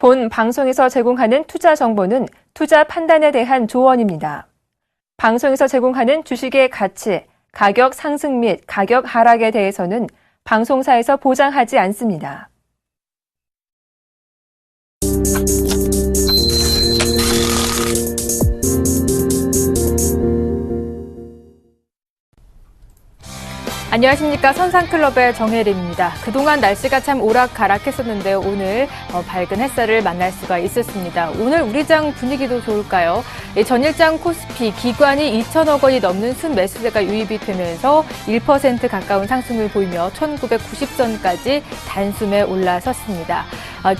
본 방송에서 제공하는 투자 정보는 투자 판단에 대한 조언입니다. 방송에서 제공하는 주식의 가치, 가격 상승 및 가격 하락에 대해서는 방송사에서 보장하지 않습니다. 안녕하십니까. 선상클럽의 정혜림입니다. 그동안 날씨가 참 오락가락했었는데요. 오늘 밝은 햇살을 만날 수가 있었습니다. 오늘 우리 장 분위기도 좋을까요? 전일장 코스피 기관이 2천억 원이 넘는 순매수세가 유입이 되면서 1% 가까운 상승을 보이며 1990선까지 단숨에 올라섰습니다.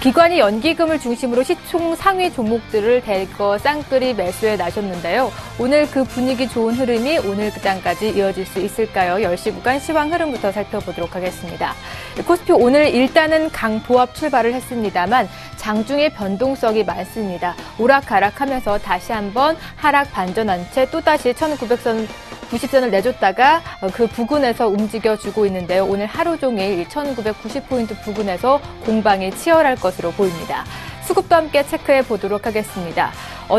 기관이 연기금을 중심으로 시총 상위 종목들을 대거 쌍끌이 매수에 나섰는데요. 오늘 그 분위기 좋은 흐름이 오늘 장까지 이어질 수 있을까요? 10시 구간 시황 흐름부터 살펴보도록 하겠습니다. 코스피 오늘 일단은 강보합 출발을 했습니다만 장중에 변동성이 많습니다. 오락가락하면서 다시 한번 하락 반전한 채 또다시 1900선 90선을 내줬다가 그 부근에서 움직여주고 있는데요. 오늘 하루 종일 1990포인트 부근에서 공방이 치열할 것으로 보입니다. 수급도 함께 체크해 보도록 하겠습니다.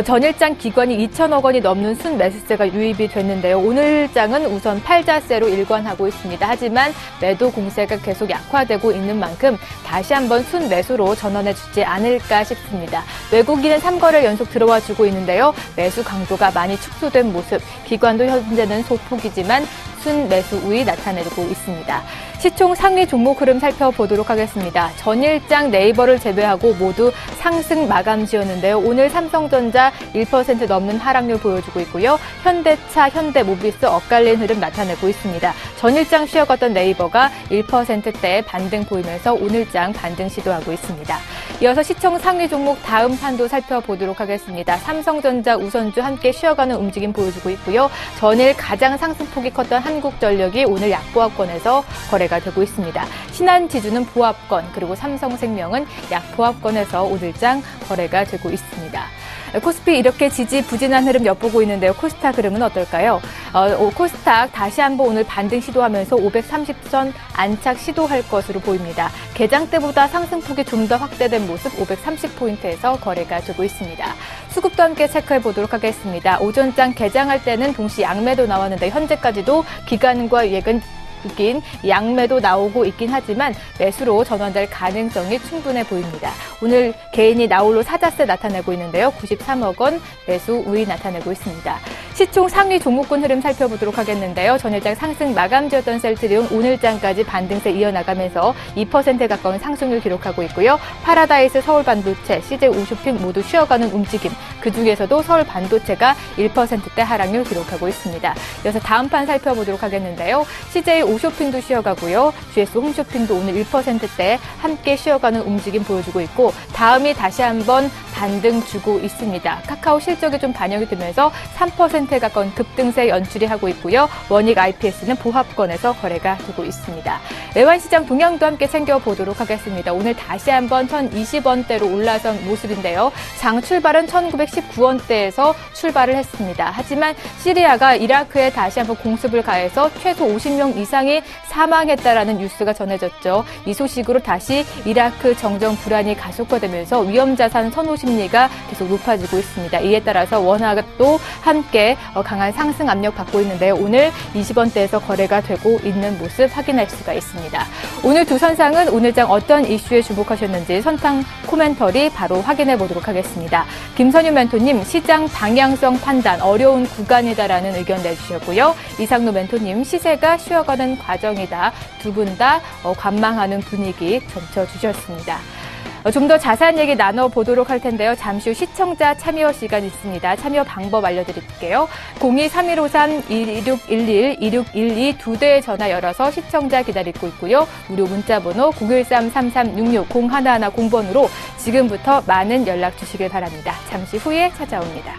전일장 기관이 2천억 원이 넘는 순매수세가 유입이 됐는데요. 오늘장은 우선 팔자세로 일관하고 있습니다. 하지만 매도 공세가 계속 약화되고 있는 만큼 다시 한번 순매수로 전환해 주지 않을까 싶습니다. 외국인은 3거래를 연속 들어와 주고 있는데요. 매수 강도가 많이 축소된 모습, 기관도 현재는 소폭이지만 순매수 우위 나타내고 있습니다. 시총 상위 종목 흐름 살펴보도록 하겠습니다. 전일장 네이버를 제외하고 모두 상승 마감지였는데요. 오늘 삼성전자 1% 넘는 하락률 보여주고 있고요. 현대차, 현대모비스 엇갈린 흐름 나타내고 있습니다. 전일장 쉬어갔던 네이버가 1%대 반등 보이면서 오늘장 반등 시도하고 있습니다. 이어서 시총 상위 종목 다음 판도 살펴보도록 하겠습니다. 삼성전자, 우선주 함께 쉬어가는 움직임 보여주고 있고요. 전일 가장 상승폭이 컸던 한국전력이 오늘 약보합권에서 거래가 되고 있습니다. 신한지주는 보합권, 그리고 삼성생명은 약보합권에서 오늘장 거래가 되고 있습니다. 코스피 이렇게 지지부진한 흐름 엿보고 있는데요. 코스닥 흐름은 어떨까요? 코스닥 다시 한번 오늘 반등 시도하면서 530선 안착 시도할 것으로 보입니다. 개장 때보다 상승폭이 좀 더 확대된 모습 530포인트에서 거래가 되고 있습니다. 수급도 함께 체크해 보도록 하겠습니다. 오전장 개장할 때는 동시 양매도 나왔는데 현재까지도 기관과 예근 양매도 나오고 있긴 하지만 매수로 전환될 가능성이 충분해 보입니다. 오늘 개인이 나홀로 사자세 나타내고 있는데요. 93억 원 매수 우위 나타내고 있습니다. 시총 상위 종목군 흐름 살펴보도록 하겠는데요. 전일장 상승 마감지였던 셀트리온 오늘장까지 반등세 이어나가면서 2% 가까운 상승률 기록하고 있고요. 파라다이스, 서울반도체, CJ5쇼핑 모두 쉬어가는 움직임. 그중에서도 서울반도체가 1%대 하락률 기록하고 있습니다. 이어서 다음 판 살펴보도록 하겠는데요. CJ5쇼핑도 쉬어가고요. GS홈쇼핑도 오늘 1%대 함께 쉬어가는 움직임 보여주고 있고 다음이 다시 한번 반등 주고 있습니다. 카카오 실적이 좀 반영이 되면서 3%에 가까운 급등세 연출이 하고 있고요. 원익 IPS는 보합권에서 거래가 되고 있습니다. 외환시장 동향도 함께 챙겨보도록 하겠습니다. 오늘 다시 한번 1020원대로 올라선 모습인데요. 장 출발은 1919원대에서 출발을 했습니다. 하지만 시리아가 이라크에 다시 한번 공습을 가해서 최소 50명 이상이 사망했다라는 뉴스가 전해졌죠. 이 소식으로 다시 이라크 정정 불안이 가속화되면서 위험자산 선호 심리가 계속 높아지고 있습니다. 이에 따라서 원화도 함께 강한 상승 압력 받고 있는데요. 오늘 20원대에서 거래가 되고 있는 모습 확인할 수가 있습니다. 오늘 두 선상은 오늘장 어떤 이슈에 주목하셨는지 선상 코멘터리 바로 확인해 보도록 하겠습니다. 김선유 멘토님, 시장 방향성 판단 어려운 구간이다라는 의견 내주셨고요. 이상로 멘토님, 시세가 쉬어가는 과정이다. 두 분 다 관망하는 분위기 점쳐주셨습니다. 좀 더 자세한 얘기 나눠보도록 할 텐데요. 잠시 후 시청자 참여 시간 있습니다. 참여 방법 알려드릴게요. 02-3153-2611, 2612 두 대의 전화 열어서 시청자 기다리고 있고요. 무료 문자번호 013-3366-0110번으로 지금부터 많은 연락 주시길 바랍니다. 잠시 후에 찾아옵니다.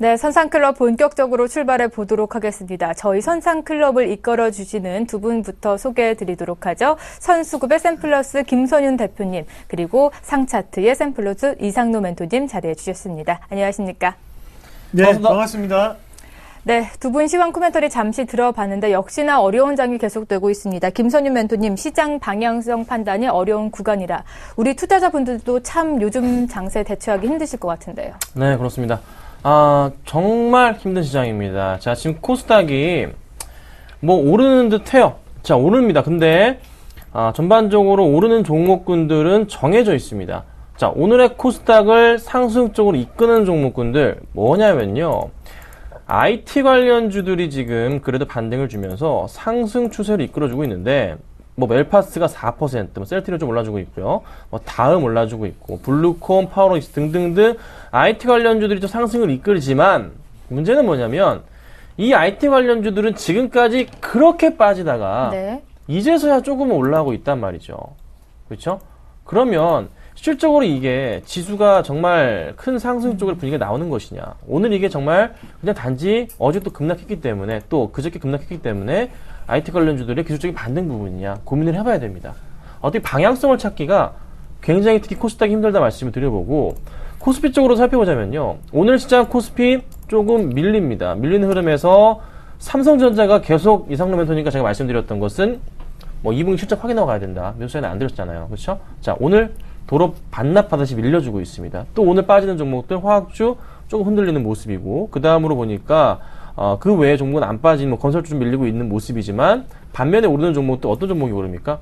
네, 선상클럽 본격적으로 출발해 보도록 하겠습니다. 저희 선상클럽을 이끌어 주시는 두 분부터 소개해 드리도록 하죠. 선수급의 샘플러스 김선윤 대표님, 그리고 상차트의 샘플러스 이상노 멘토님 자리해 주셨습니다. 안녕하십니까? 네, 반갑습니다. 네, 두 분 시황 코멘터리 잠시 들어봤는데 역시나 어려운 장이 계속되고 있습니다. 김선윤 멘토님, 시장 방향성 판단이 어려운 구간이라 우리 투자자분들도 참 요즘 장세 대처하기 힘드실 것 같은데요. 네, 그렇습니다. 정말 힘든 시장입니다. 자, 지금 코스닥이 뭐 오르는 듯 해요. 자, 오릅니다. 근데 전반적으로 오르는 종목군들은 정해져 있습니다. 자, 오늘의 코스닥을 상승 쪽으로 이끄는 종목군들 뭐냐면요. IT 관련주들이 지금 그래도 반등을 주면서 상승 추세를 이끌어주고 있는데, 뭐 멜파스가 4%, 뭐 셀트리온 좀 올라주고 있고요. 뭐 다음 올라주고 있고, 블루콤, 파워로닉스 등등등 IT 관련주들이 좀 상승을 이끌지만 문제는 뭐냐면 이 IT 관련주들은 지금까지 그렇게 빠지다가 네. 이제서야 조금 올라오고 있단 말이죠. 그렇죠? 그러면 실질적으로 이게 지수가 정말 큰 상승 쪽으로 분위기가 나오는 것이냐. 오늘 이게 정말 그냥 단지 어제 또 급락했기 때문에 또 그저께 급락했기 때문에 IT 관련주들의 기술적인 반등 부분이냐 고민을 해봐야 됩니다. 어떻게 방향성을 찾기가 굉장히 특히 코스닥이 힘들다 말씀을 드려보고 코스피 쪽으로 살펴보자면요. 오늘 시장 코스피 조금 밀립니다. 밀리는 흐름에서 삼성전자가 계속 이상로 멘토니까 제가 말씀드렸던 것은 뭐 2분기 실적 확인하고 가야 된다. 매수세는 안 드렸잖아요. 그렇죠? 자, 오늘 도로 반납하듯이 밀려주고 있습니다. 또 오늘 빠지는 종목들 화학주 조금 흔들리는 모습이고 그 다음으로 보니까 그 외의 종목은 안 빠진 뭐 건설주 좀 밀리고 있는 모습이지만 반면에 오르는 종목도 어떤 종목이 오릅니까?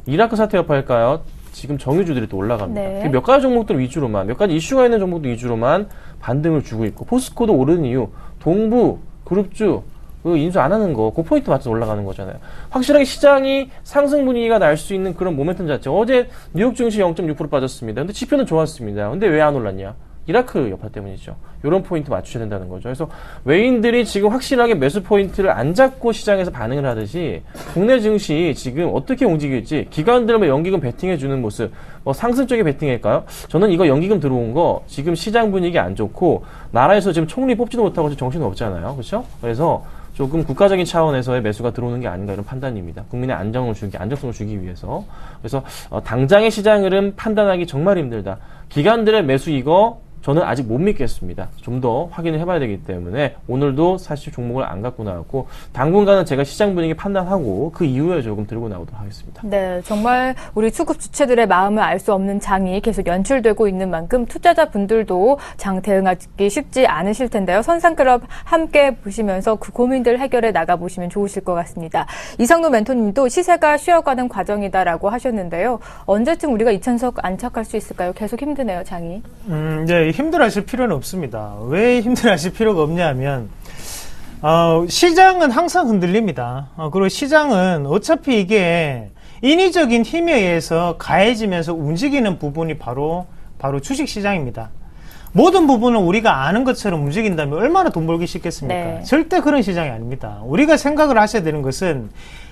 이라크 사태 여파일까요? 지금 정유주들이 또 올라갑니다. 네. 몇 가지 종목들 위주로만 몇 가지 이슈가 있는 종목들 위주로만 반등을 주고 있고 포스코도 오르는 이유 동부 그룹주 그 인수 안 하는 거, 그 포인트 맞춰서 올라가는 거잖아요. 확실하게 시장이 상승 분위기가 날 수 있는 그런 모멘텀 자체. 어제 뉴욕 증시 0.6% 빠졌습니다. 근데 지표는 좋았습니다. 근데 왜 안 올랐냐? 이라크 여파 때문이죠. 이런 포인트 맞추셔야 된다는 거죠. 그래서 외인들이 지금 확실하게 매수 포인트를 안 잡고 시장에서 반응을 하듯이 국내 증시 지금 어떻게 움직일지 기관들 뭐 연기금 베팅해주는 모습, 뭐 상승 쪽에 베팅할까요? 저는 이거 연기금 들어온 거 지금 시장 분위기 안 좋고 나라에서 지금 총리 뽑지도 못하고 정신은 없잖아요. 그렇죠? 그래서 조금 국가적인 차원에서의 매수가 들어오는 게 아닌가 이런 판단입니다. 국민의 안정성을 주기 위해서. 그래서 당장의 시장 흐름 판단하기 정말 힘들다. 기관들의 매수 이거 저는 아직 못 믿겠습니다. 좀 더 확인을 해봐야 되기 때문에 오늘도 사실 종목을 안 갖고 나왔고 당분간은 제가 시장 분위기 판단하고 그 이후에 조금 들고 나오도록 하겠습니다. 네, 정말 우리 수급 주체들의 마음을 알 수 없는 장이 계속 연출되고 있는 만큼 투자자분들도 장 대응하기 쉽지 않으실 텐데요. 선상클럽 함께 보시면서 그 고민들 해결해 나가보시면 좋으실 것 같습니다. 이상노 멘토님도 시세가 쉬어가는 과정이다라고 하셨는데요. 언제쯤 우리가 2천석 안착할 수 있을까요? 계속 힘드네요, 장이. 이제 힘들어하실 필요는 없습니다. 왜 힘들어하실 필요가 없냐면 시장은 항상 흔들립니다. 그리고 시장은 어차피 이게 인위적인 힘에 의해서 가해지면서 움직이는 부분이 바로 주식시장입니다. 모든 부분은 우리가 아는 것처럼 움직인다면 얼마나 돈 벌기 쉽겠습니까? 네. 절대 그런 시장이 아닙니다. 우리가 생각을 하셔야 되는 것은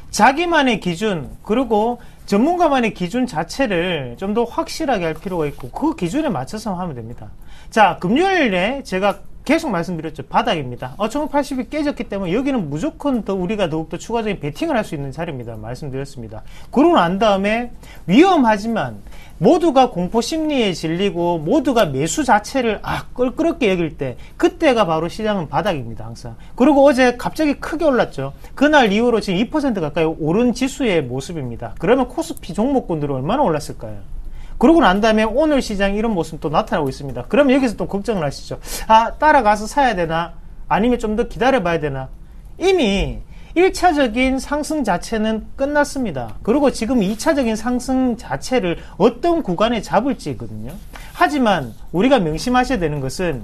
자기만의 기준 그리고 전문가만의 기준 자체를 좀 더 확실하게 할 필요가 있고 그 기준에 맞춰서 하면 됩니다. 자, 금요일에 제가 계속 말씀드렸죠. 바닥입니다. 1980이 깨졌기 때문에 여기는 무조건 더 우리가 더욱더 추가적인 베팅을 할 수 있는 자리입니다. 말씀드렸습니다. 그러고 난 다음에 위험하지만 모두가 공포 심리에 질리고 모두가 매수 자체를 껄끄럽게 여길 때 그때가 바로 시장은 바닥입니다. 항상. 그리고 어제 갑자기 크게 올랐죠. 그날 이후로 지금 2% 가까이 오른 지수의 모습입니다. 그러면 코스피 종목군들은 얼마나 올랐을까요? 그러고 난 다음에 오늘 시장 이런 모습 또 나타나고 있습니다. 그러면 여기서 또 걱정을 하시죠. 따라가서 사야 되나? 아니면 좀 더 기다려봐야 되나? 이미 1차적인 상승 자체는 끝났습니다. 그리고 지금 2차적인 상승 자체를 어떤 구간에 잡을지거든요. 하지만 우리가 명심하셔야 되는 것은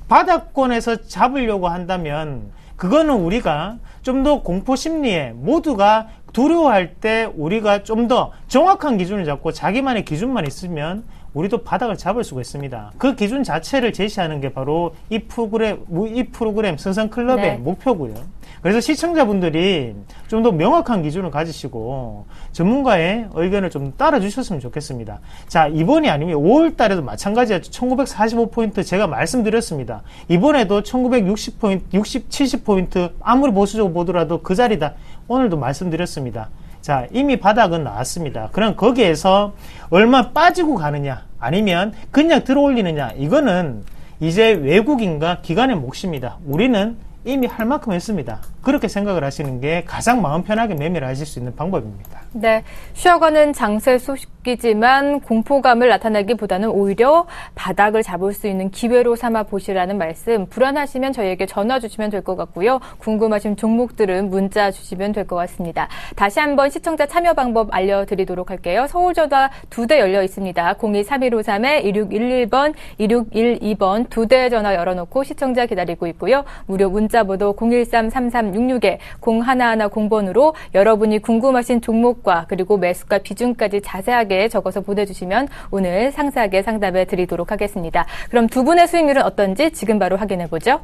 바닥권에서 잡으려고 한다면 그거는 우리가 좀 더 공포 심리에 모두가 두려워할 때 우리가 좀 더 정확한 기준을 잡고 자기만의 기준만 있으면 우리도 바닥을 잡을 수가 있습니다. 그 기준 자체를 제시하는 게 바로 이 프로그램 선상클럽의 네. 목표고요. 그래서 시청자분들이 좀 더 명확한 기준을 가지시고 전문가의 의견을 좀 따라주셨으면 좋겠습니다. 자, 이번이 아니면 5월 달에도 마찬가지였죠. 1945포인트 제가 말씀드렸습니다. 이번에도 1960포인트, 70포인트 아무리 보수적으로 보더라도 그 자리다. 오늘도 말씀드렸습니다. 자, 이미 바닥은 나왔습니다. 그럼 거기에서 얼마 빠지고 가느냐 아니면 그냥 들어올리느냐, 이거는 이제 외국인과 기관의 몫입니다. 우리는 이미 할 만큼 했습니다. 그렇게 생각을 하시는 게 가장 마음 편하게 매매를 하실 수 있는 방법입니다. 네, 쉬어가는 장세 소식이지만 공포감을 나타내기보다는 오히려 바닥을 잡을 수 있는 기회로 삼아 보시라는 말씀, 불안하시면 저희에게 전화 주시면 될 것 같고요. 궁금하신 종목들은 문자 주시면 될 것 같습니다. 다시 한번 시청자 참여 방법 알려드리도록 할게요. 서울전화 2대 열려 있습니다. 02-3153-2611번, 2612번 2대 전화 열어놓고 시청자 기다리고 있고요. 무료 문자번호 013-3366에 0110번으로 여러분이 궁금하신 종목과 그리고 매수가 비중까지 자세하게 적어서 보내주시면 오늘 상세하게 상담해 드리도록 하겠습니다. 그럼 두 분의 수익률은 어떤지 지금 바로 확인해 보죠.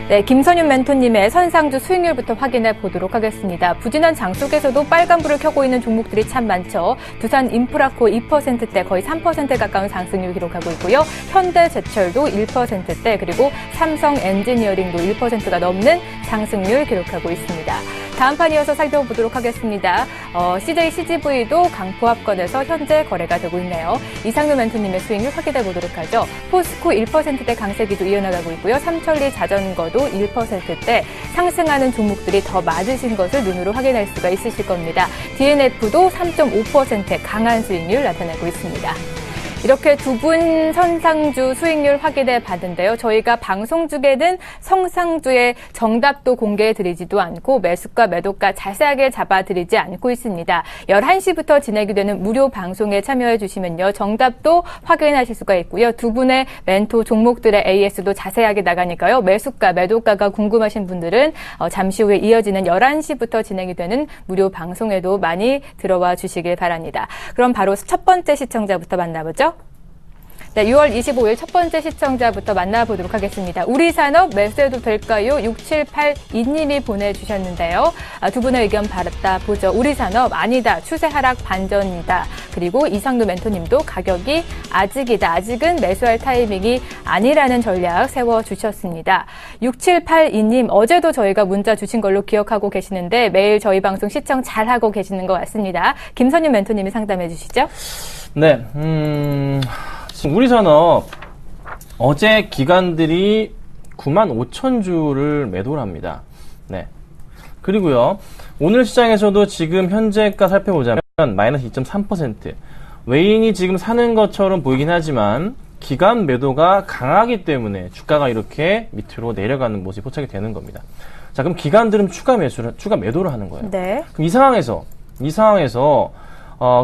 네, 김선윤 멘토님의 선상주 수익률부터 확인해 보도록 하겠습니다. 부진한 장 속에서도 빨간불을 켜고 있는 종목들이 참 많죠. 두산 인프라코 2%대, 거의 3% 가까운 상승률 기록하고 있고요. 현대제철도 1%대, 그리고 삼성 엔지니어링도 1%가 넘는 상승률 기록하고 있습니다. 다음 판 이어서 살펴보도록 하겠습니다. CJ CGV도 강포합권에서 현재 거래가 되고 있네요. 이상규 멘토님의 수익률 확인해 보도록 하죠. 포스코 1%대 강세기도 이어나가고 있고요. 삼천리 자전거도 1%대, 상승하는 종목들이 더 맞으신 것을 눈으로 확인할 수가 있으실 겁니다. DNF도 3.5% 강한 수익률 나타내고 있습니다. 이렇게 두 분 선상주 수익률 확인해 봤는데요. 저희가 방송 중에는 선상주의 정답도 공개해 드리지도 않고 매수가 매도가 자세하게 잡아드리지 않고 있습니다. 11시부터 진행이 되는 무료 방송에 참여해 주시면요, 정답도 확인하실 수가 있고요. 두 분의 멘토 종목들의 AS도 자세하게 나가니까요. 매수가 매도가가 궁금하신 분들은 잠시 후에 이어지는 11시부터 진행이 되는 무료 방송에도 많이 들어와 주시길 바랍니다. 그럼 바로 첫 번째 시청자부터 만나보죠. 네, 6월 25일 첫 번째 시청자부터 만나보도록 하겠습니다. 우리산업 매수해도 될까요? 6782님이 보내주셨는데요. 두 분의 의견 받아보죠. 우리산업 아니다. 추세 하락 반전이다. 그리고 이상도 멘토님도 가격이 아직이다. 아직은 매수할 타이밍이 아니라는 전략 세워주셨습니다. 6782님, 어제도 저희가 문자 주신 걸로 기억하고 계시는데 매일 저희 방송 시청 잘하고 계시는 것 같습니다. 김선윤 멘토님이 상담해 주시죠. 네, 우리산업 어제 기관들이 95,000주를 매도를 합니다. 네. 그리고요, 오늘 시장에서도 지금 현재가 살펴보자면 마이너스 2.3%. 외인이 지금 사는 것처럼 보이긴 하지만 기관 매도가 강하기 때문에 주가가 이렇게 밑으로 내려가는 모습이 포착이 되는 겁니다. 자, 그럼 기관들은 추가 매도를 하는 거예요. 네. 그럼 이 상황에서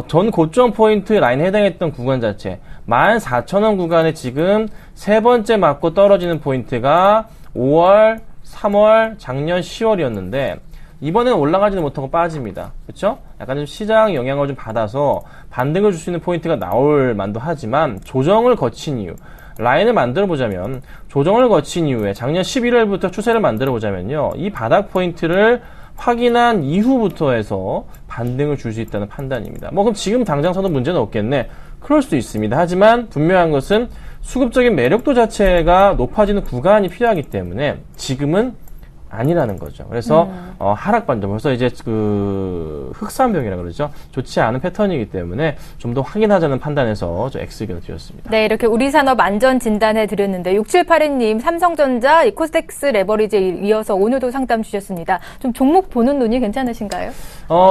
전 고점 포인트 라인에 해당했던 구간 자체 14,000원 구간에 지금 세 번째 맞고 떨어지는 포인트가 5월, 3월, 작년 10월이었는데 이번에는 올라가지는 못하고 빠집니다. 그렇죠? 약간 좀 시장 영향을 좀 받아서 반등을 줄 수 있는 포인트가 나올 만도 하지만 조정을 거친 이유, 라인을 만들어 보자면 조정을 거친 이후에 작년 11월부터 추세를 만들어 보자면요, 이 바닥 포인트를 확인한 이후부터 해서 반등을 줄 수 있다는 판단입니다. 그럼 지금 당장 사도 문제는 없겠네. 그럴 수도 있습니다. 하지만 분명한 것은 수급적인 매력도 자체가 높아지는 구간이 필요하기 때문에 지금은 아니라는 거죠. 그래서 하락 반전, 벌써 이제 그 흑산병이라 그러죠. 좋지 않은 패턴이기 때문에 좀 더 확인하자는 판단에서 저 X 의견을 드렸습니다. 네, 이렇게 우리산업 안전 진단해 드렸는데 6782님, 삼성전자, 코스닥스 레버리지에 이어서 오늘도 상담 주셨습니다. 좀 종목 보는 눈이 괜찮으신가요?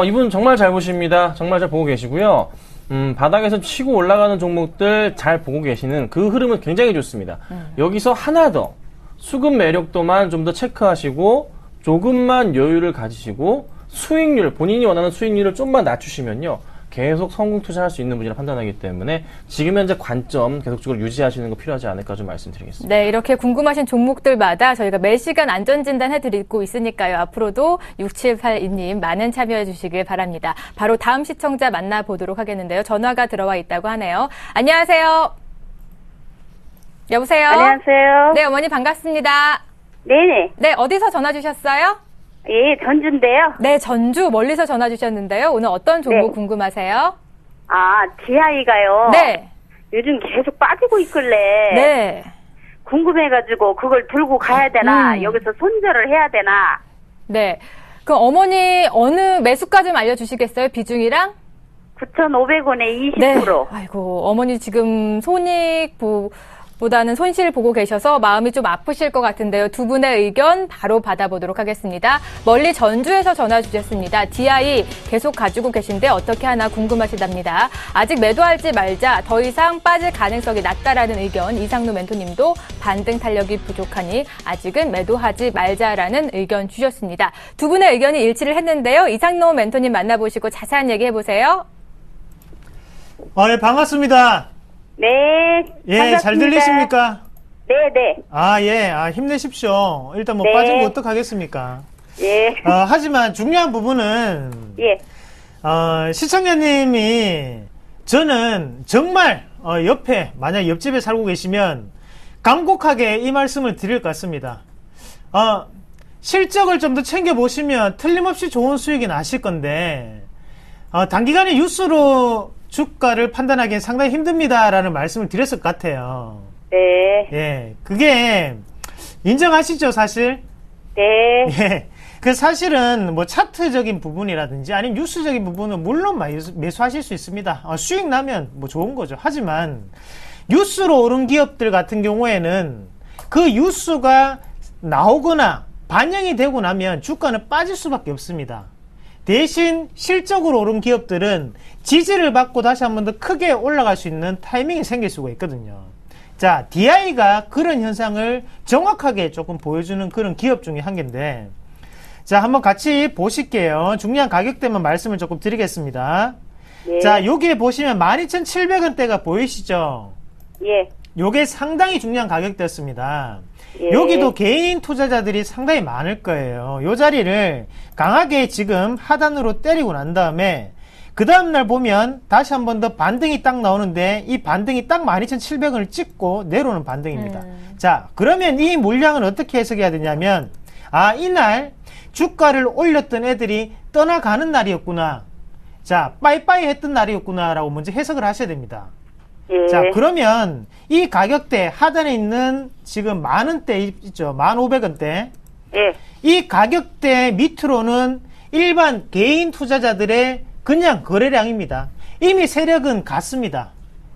이분 정말 잘 보십니다. 정말 잘 보고 계시고요. 바닥에서 치고 올라가는 종목들 잘 보고 계시는 그 흐름은 굉장히 좋습니다. 여기서 하나 더 수급 매력도만 좀 더 체크하시고 조금만 여유를 가지시고 수익률, 본인이 원하는 수익률을 좀만 낮추시면요, 계속 성공 투자할 수 있는 분이라 판단하기 때문에 지금 현재 관점 계속적으로 유지하시는 거 필요하지 않을까 좀 말씀드리겠습니다. 네, 이렇게 궁금하신 종목들마다 저희가 매시간 안전진단 해드리고 있으니까요. 앞으로도 6782님 많은 참여해 주시길 바랍니다. 바로 다음 시청자 만나보도록 하겠는데요. 전화가 들어와 있다고 하네요. 안녕하세요. 여보세요? 안녕하세요. 네, 어머니 반갑습니다. 네네. 네, 어디서 전화 주셨어요? 예, 전주인데요. 네, 전주 멀리서 전화 주셨는데요. 오늘 어떤 종목 네. 궁금하세요? 아, GI가요. 네. 요즘 계속 빠지고 있길래. 네. 궁금해가지고 그걸 들고 가야 되나, 여기서 손절을 해야 되나. 네. 그럼 어머니 어느 매수가 좀 알려주시겠어요? 비중이랑? 9,500원에 20%. 네. 아이고, 어머니 지금 보다는 손실 보고 계셔서 마음이 좀 아프실 것 같은데요. 두 분의 의견 바로 받아보도록 하겠습니다. 멀리 전주에서 전화 주셨습니다. DI 계속 가지고 계신데 어떻게 하나 궁금하시답니다. 아직 매도할지 말자, 더 이상 빠질 가능성이 낮다라는 의견. 이상노 멘토님도 반등 탄력이 부족하니 아직은 매도하지 말자라는 의견 주셨습니다. 두 분의 의견이 일치를 했는데요. 이상노 멘토님 만나보시고 자세한 얘기 해보세요. 네, 반갑습니다. 네. 예, 반갑습니다. 잘 들리십니까? 네네. 힘내십시오. 일단 네. 빠진 거 어떡하겠습니까? 예. 하지만 중요한 부분은, 예. 시청자님이 저는 정말, 만약 옆집에 살고 계시면 간곡하게 이 말씀을 드릴 것 같습니다. 실적을 좀 더 챙겨보시면 틀림없이 좋은 수익이 나실 건데, 단기간에 뉴스로 주가를 판단하기엔 상당히 힘듭니다라는 말씀을 드렸을 것 같아요. 네. 예, 그게 인정하시죠, 사실? 네. 예, 그 사실은 뭐 차트적인 부분이라든지 아니면 뉴스적인 부분은 물론 매수하실 수 있습니다. 수익 나면 뭐 좋은 거죠. 하지만 뉴스로 오른 기업들 같은 경우에는 그 뉴스가 나오거나 반영이 되고 나면 주가는 빠질 수밖에 없습니다. 대신 실적으로 오른 기업들은 지지를 받고 다시 한 번 더 크게 올라갈 수 있는 타이밍이 생길 수가 있거든요. 자, DI가 그런 현상을 정확하게 조금 보여주는 그런 기업 중에 한 개인데, 자, 한번 같이 보실게요. 중요한 가격대만 말씀을 조금 드리겠습니다. 예. 자, 여기에 보시면 12,700원대가 보이시죠? 예. 요게 상당히 중요한 가격대였습니다. 예. 여기도 개인 투자자들이 상당히 많을 거예요. 요 자리를 강하게 지금 하단으로 때리고 난 다음에 그 다음날 보면 다시 한 번 더 반등이 딱 나오는데 이 반등이 딱 12,700원을 찍고 내려오는 반등입니다. 자, 그러면 이 물량은 어떻게 해석해야 되냐면, 이날 주가를 올렸던 애들이 떠나가는 날이었구나. 자, 빠이빠이 했던 날이었구나 라고 먼저 해석을 하셔야 됩니다. 예. 자, 그러면 이 가격대 하단에 있는 지금 만원대 있죠. 1,500원대. 예. 이 가격대 밑으로는 일반 개인 투자자들의 그냥 거래량입니다. 이미 세력은 갔습니다.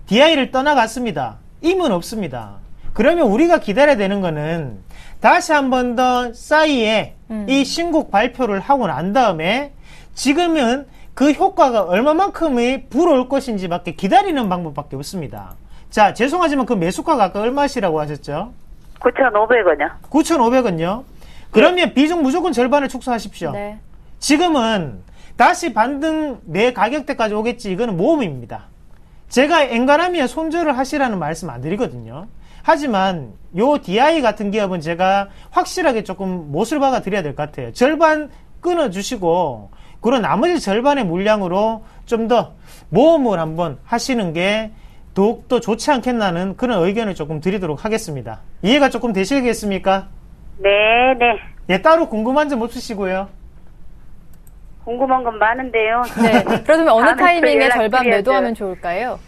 DI를 떠나갔습니다. 임은 없습니다. 그러면 우리가 기다려야 되는 거는 다시 한 번 더 싸이에 이 신곡 발표를 하고 난 다음에 지금은 그 효과가 얼마만큼이 불어올 것인지밖에 기다리는 방법밖에 없습니다. 자, 죄송하지만 그 매수가가 아까 얼마시라고 하셨죠? 9,500원이요. 9,500원요? 그러면 비중 무조건 절반을 축소하십시오. 네. 지금은 다시 반등 내 가격대까지 오겠지. 이거는 모험입니다. 제가 엔간하면 손절을 하시라는 말씀 안 드리거든요. 하지만 요 DI 같은 기업은 제가 확실하게 조금 못을 박아 드려야 될 것 같아요. 절반 끊어주시고 그런 나머지 절반의 물량으로 좀 더 모험을 한번 하시는 게 더욱더 좋지 않겠나는 그런 의견을 조금 드리도록 하겠습니다. 이해가 조금 되시겠습니까? 네네. 예, 따로 궁금한 점 없으시고요. 궁금한 건 많은데요. 네. 그러면 어느 다음에 또 타이밍에 절반 연락드려야죠. 매도하면 좋을까요?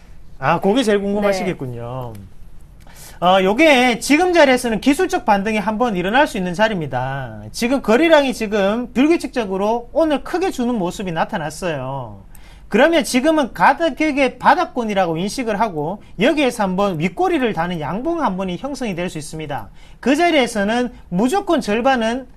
그게 제일 궁금하시겠군요. 요게 지금 자리에서는 기술적 반등이 한번 일어날 수 있는 자리입니다. 지금 거래량이 지금 불규칙적으로 오늘 크게 주는 모습이 나타났어요. 그러면 지금은 가격의 바닥권이라고 인식을 하고 여기에서 한번 윗꼬리를 다는 양봉 한 번이 형성이 될 수 있습니다. 그 자리에서는 무조건 절반은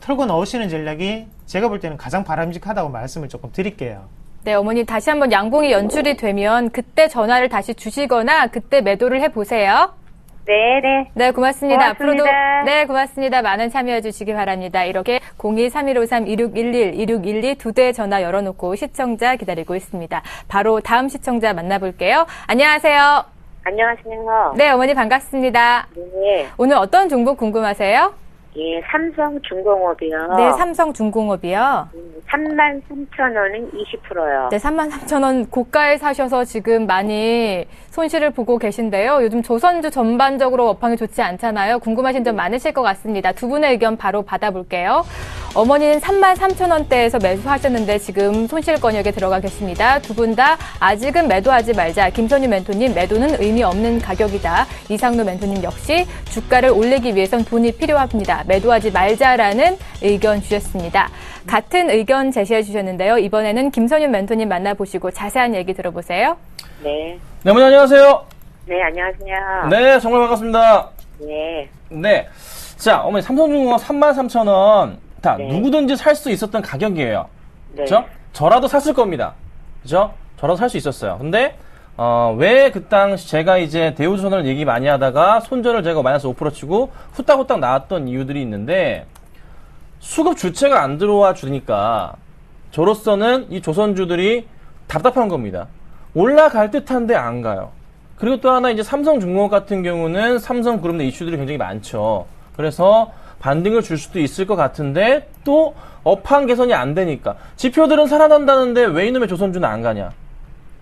털고 넣으시는 전략이 제가 볼 때는 가장 바람직하다고 말씀을 조금 드릴게요. 네, 어머니 다시 한번 양봉이 연출이 되면 그때 전화를 다시 주시거나 그때 매도를 해보세요. 네네. 네, 고맙습니다. 앞으로도 고맙습니다. 네, 고맙습니다. 많은 참여해 주시기 바랍니다. 이렇게 02-3153-2611, 2612 2대 전화 열어놓고 시청자 기다리고 있습니다. 바로 다음 시청자 만나볼게요. 안녕하세요. 안녕하세요. 네, 어머니 반갑습니다. 네. 오늘 어떤 종목 궁금하세요? 예, 삼성중공업이요. 네, 삼성중공업이요. 33,000원은 20%요. 네, 33,000원 고가에 사셔서 지금 많이 손실을 보고 계신데요. 요즘 조선주 전반적으로 업황이 좋지 않잖아요. 궁금하신 점 많으실 것 같습니다. 두 분의 의견 바로 받아볼게요. 어머니는 33,000원대에서 매수하셨는데 지금 손실권역에 들어가 계십니다. 두 분 다 아직은 매도하지 말자. 김선유 멘토님, 매도는 의미 없는 가격이다. 이상로 멘토님 역시 주가를 올리기 위해선 돈이 필요합니다. 매도하지 말자라는 의견 주셨습니다. 같은 의견 제시해 주셨는데요. 이번에는 김선유 멘토님 만나보시고 자세한 얘기 들어보세요. 네. 네, 어머니 안녕하세요. 네, 안녕하세요. 네, 정말 반갑습니다. 네. 네. 자, 어머니 삼성중공업 33,000원. 다 네. 누구든지 살 수 있었던 가격이에요. 네. 그죠? 저라도 샀을 겁니다. 그죠? 저라도 살 수 있었어요. 근데, 왜 그 당시 제가 이제 대우조선을 얘기 많이 하다가 손절을 제가 마이너스 5% 치고 후딱후딱 나왔던 이유들이 있는데, 수급 주체가 안 들어와 주니까 저로서는 이 조선주들이 답답한 겁니다. 올라갈 듯한데 안 가요. 그리고 또 하나 이제 삼성중공업 같은 경우는 삼성그룹 내 이슈들이 굉장히 많죠. 그래서 반등을 줄 수도 있을 것 같은데 또 업황 개선이 안 되니까 지표들은 살아난다는데 왜 이놈의 조선주는 안 가냐?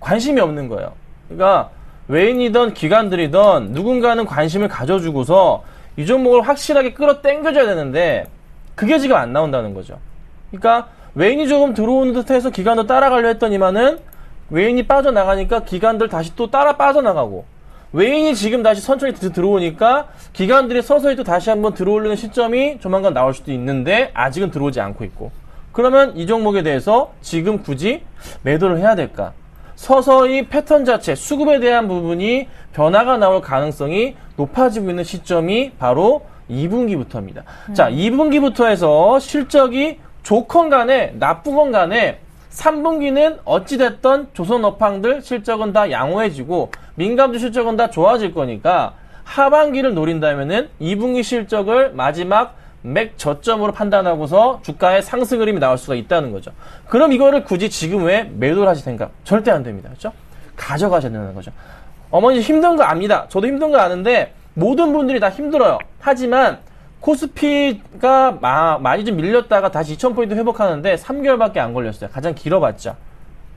관심이 없는 거예요. 그러니까 외인이든 기관들이든 누군가는 관심을 가져주고서 이 종목을 확실하게 끌어당겨줘야 되는데 그게 지금 안 나온다는 거죠. 그러니까 외인이 조금 들어오는 듯해서 기관도 따라가려 했더니만은 외인이 빠져나가니까 기관들 다시 또 따라 빠져나가고 외인이 지금 다시 천천히 들어오니까 기관들이 서서히 또 다시 한번 들어오려는 시점이 조만간 나올 수도 있는데 아직은 들어오지 않고 있고 그러면 이 종목에 대해서 지금 굳이 매도를 해야 될까? 서서히 패턴 자체, 수급에 대한 부분이 변화가 나올 가능성이 높아지고 있는 시점이 바로 2분기부터입니다. 자, 2분기부터 해서 실적이 좋건 간에 나쁘건 간에 3분기는 어찌됐던 조선 업황들 실적은 다 양호해지고 민감주 실적은 다 좋아질 거니까 하반기를 노린다면은 2분기 실적을 마지막 맥 저점으로 판단하고서 주가의 상승 흐름이 나올 수가 있다는 거죠. 그럼 이거를 굳이 지금 왜 매도를 하실 생각? 절대 안 됩니다. 그렇죠? 가져가셔야 되는 거죠. 어머니 힘든 거 압니다. 저도 힘든 거 아는데 모든 분들이 다 힘들어요. 하지만 코스피가 많이 좀 밀렸다가 다시 2,000포인트 회복하는데 3개월밖에 안 걸렸어요. 가장 길어봤자.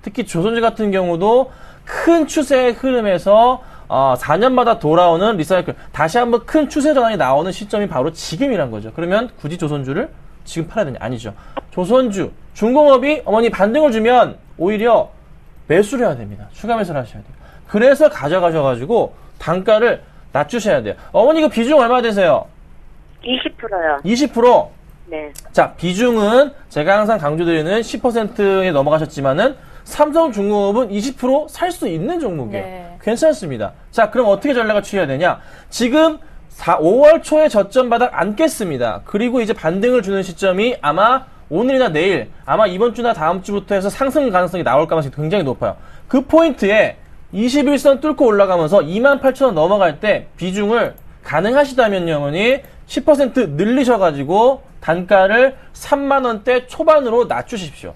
특히 조선주 같은 경우도 큰 추세의 흐름에서 4년마다 돌아오는 리사이클, 다시 한번 큰 추세 전환이 나오는 시점이 바로 지금이란 거죠. 그러면 굳이 조선주를 지금 팔아야 되냐? 아니죠. 조선주, 중공업이 어머니 반등을 주면 오히려 매수를 해야 됩니다. 추가 매수를 하셔야 돼요. 그래서 가져가셔가지고 단가를 낮추셔야 돼요. 어머니 그 비중 얼마 되세요? 20%요. 20%? 네. 자, 비중은 제가 항상 강조드리는 10%에 넘어가셨지만은 삼성중공업은 20% 살 수 있는 종목이에요. 네. 괜찮습니다. 자, 그럼 어떻게 전략을 취해야 되냐? 지금 5월 초에 저점 바닥 안 깼습니다. 그리고 이제 반등을 주는 시점이 아마 오늘이나 내일, 아마 이번 주나 다음 주부터 해서 상승 가능성이 나올 가능성이 굉장히 높아요. 그 포인트에 21선 뚫고 올라가면서 28,000원 넘어갈 때 비중을 가능하시다면 영원히 10% 늘리셔가지고 단가를 3만원대 초반으로 낮추십시오.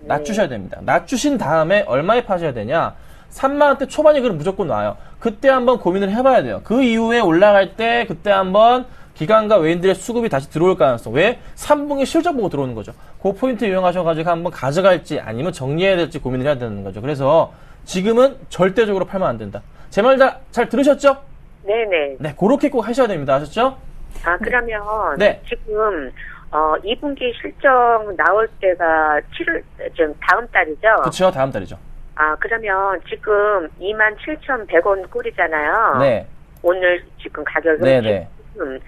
낮추셔야 됩니다. 낮추신 다음에 얼마에 파셔야 되냐? 3만원대 초반이 그럼 무조건 와요. 그때 한번 고민을 해봐야 돼요. 그 이후에 올라갈 때 그때 한번 기관과 외인들의 수급이 다시 들어올 가능성. 왜? 3분기 실적 보고 들어오는 거죠. 그 포인트 이용하셔가지고 한번 가져갈지 아니면 정리해야 될지 고민을 해야 되는 거죠. 그래서 지금은 절대적으로 팔면 안 된다. 제 말 잘 들으셨죠? 네네. 네, 그렇게 꼭 하셔야 됩니다. 아셨죠? 아, 그러면 네. 지금 2분기 실적 나올 때가 7월, 지금 다음 달이죠? 그쵸, 다음 달이죠. 아, 그러면 지금 27,100원 꼴이잖아요. 네. 오늘 지금 가격은 네네. 지금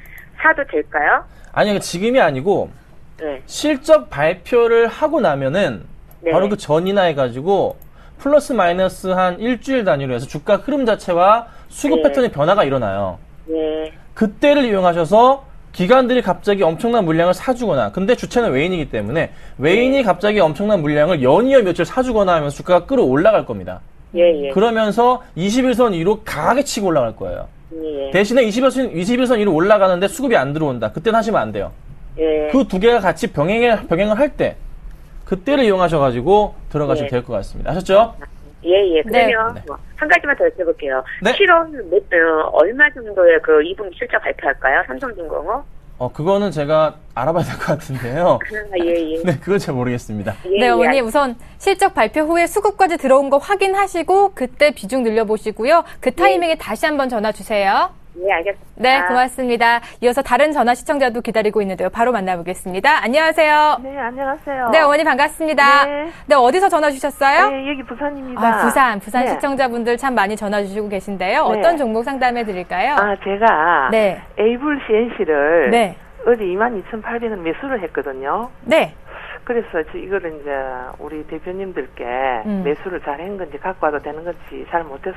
사도 될까요? 아니요, 지금이 아니고 네. 실적 발표를 하고 나면은 네. 바로 그 전이나 해가지고 플러스 마이너스 한 일주일 단위로 해서 주가 흐름 자체와 수급 네. 패턴의 변화가 일어나요. 네. 그때를 이용하셔서 기관들이 갑자기 엄청난 물량을 사주거나, 근데 주체는 외인이기 때문에 외인이 갑자기 엄청난 물량을 연이어 며칠 사주거나 하면서 주가가 끌어올라갈 겁니다. 예, 예. 그러면서 21선 위로 강하게 치고 올라갈 거예요. 예. 대신에 21선 위로 올라가는데 수급이 안 들어온다. 그때는 하시면 안 돼요. 예. 그 두 개가 같이 병행을 할 때 그때를 이용하셔가지고 들어가시면 예. 될 것 같습니다. 아셨죠? 예. 그러면 네. 한 가지만 더 여쭤볼게요. 네. 7월 얼마 정도의 그 2분기 실적 발표할까요? 삼성중공업? 그거는 제가 알아봐야 될 것 같은데요. 예. 네, 그건 잘 모르겠습니다. 예, 네, 어머니 예. 우선 실적 발표 후에 수급까지 들어온 거 확인하시고 그때 비중 늘려보시고요. 그 타이밍에 다시 한번 전화 주세요. 예, 알겠습니다. 네, 고맙습니다. 이어서 다른 전화 시청자도 기다리고 있는데요. 바로 만나보겠습니다. 안녕하세요. 네, 안녕하세요. 네, 어머니 반갑습니다. 네. 네, 어디서 전화 주셨어요? 네, 여기 부산입니다. 부산 네. 시청자분들 참 많이 전화 주시고 계신데요. 네. 어떤 종목 상담해 드릴까요? 제가 네. 에이블 CNC를 네. 어제 22,800원 매수를 했거든요. 네. 그래서 이거를 이제 우리 대표님들께 매수를 잘 한 건지 갖고 와도 되는 건지 잘 못해서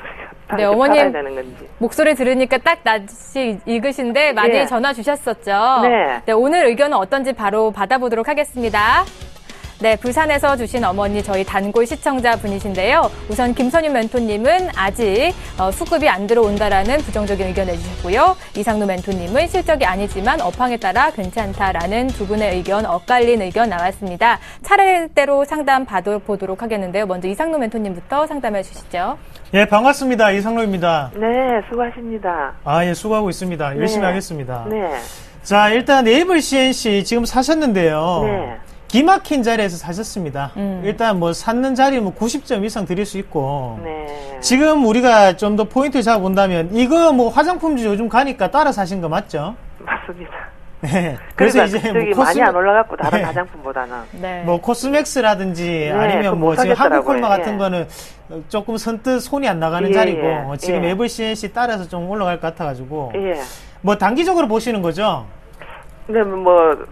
네, 어머님 팔아야 되는 건지. 목소리 들으니까 딱 낯이 익으신데 많이 네. 전화 주셨었죠. 네. 오늘 의견은 어떤지 바로 받아보도록 하겠습니다. 네, 부산에서 주신 어머니 저희 단골 시청자분이신데요. 우선 김선윤 멘토님은 아직 수급이 안 들어온다라는 부정적인 의견 내주셨고요. 이상루 멘토님은 실적이 아니지만 업황에 따라 괜찮다라는 두 분의 의견, 엇갈린 의견 나왔습니다. 차례대로 상담 받아보도록 하겠는데요. 먼저 이상루 멘토님부터 상담해 주시죠. 예, 반갑습니다. 이상로입니다. 네, 수고하십니다. 예, 수고하고 있습니다. 열심히 네. 하겠습니다. 네. 자, 일단 에이블 CNC 지금 사셨는데요. 네. 기막힌 자리에서 사셨습니다. 일단 뭐 샀는 자리 90점 이상 드릴 수 있고. 네. 지금 우리가 좀 더 포인트 잡아본다면 이거 뭐 화장품주 요즘 가니까 따라 사신 거 맞죠? 맞습니다. 네. 그래서 그래서 이제 저기 뭐 많이 안 올라갔고 다른 네. 화장품보다는. 네. 뭐 코스맥스라든지 네, 아니면 뭐 그거 지금 한국콜마 사겠더라고요. 같은 예. 거는 조금 선뜻 손이 안 나가는 예, 자리고 예, 지금 예. 에이블 CNC 따라서 좀 올라갈 것 같아가지고 예. 뭐 단기적으로 보시는 거죠? 네, 뭐,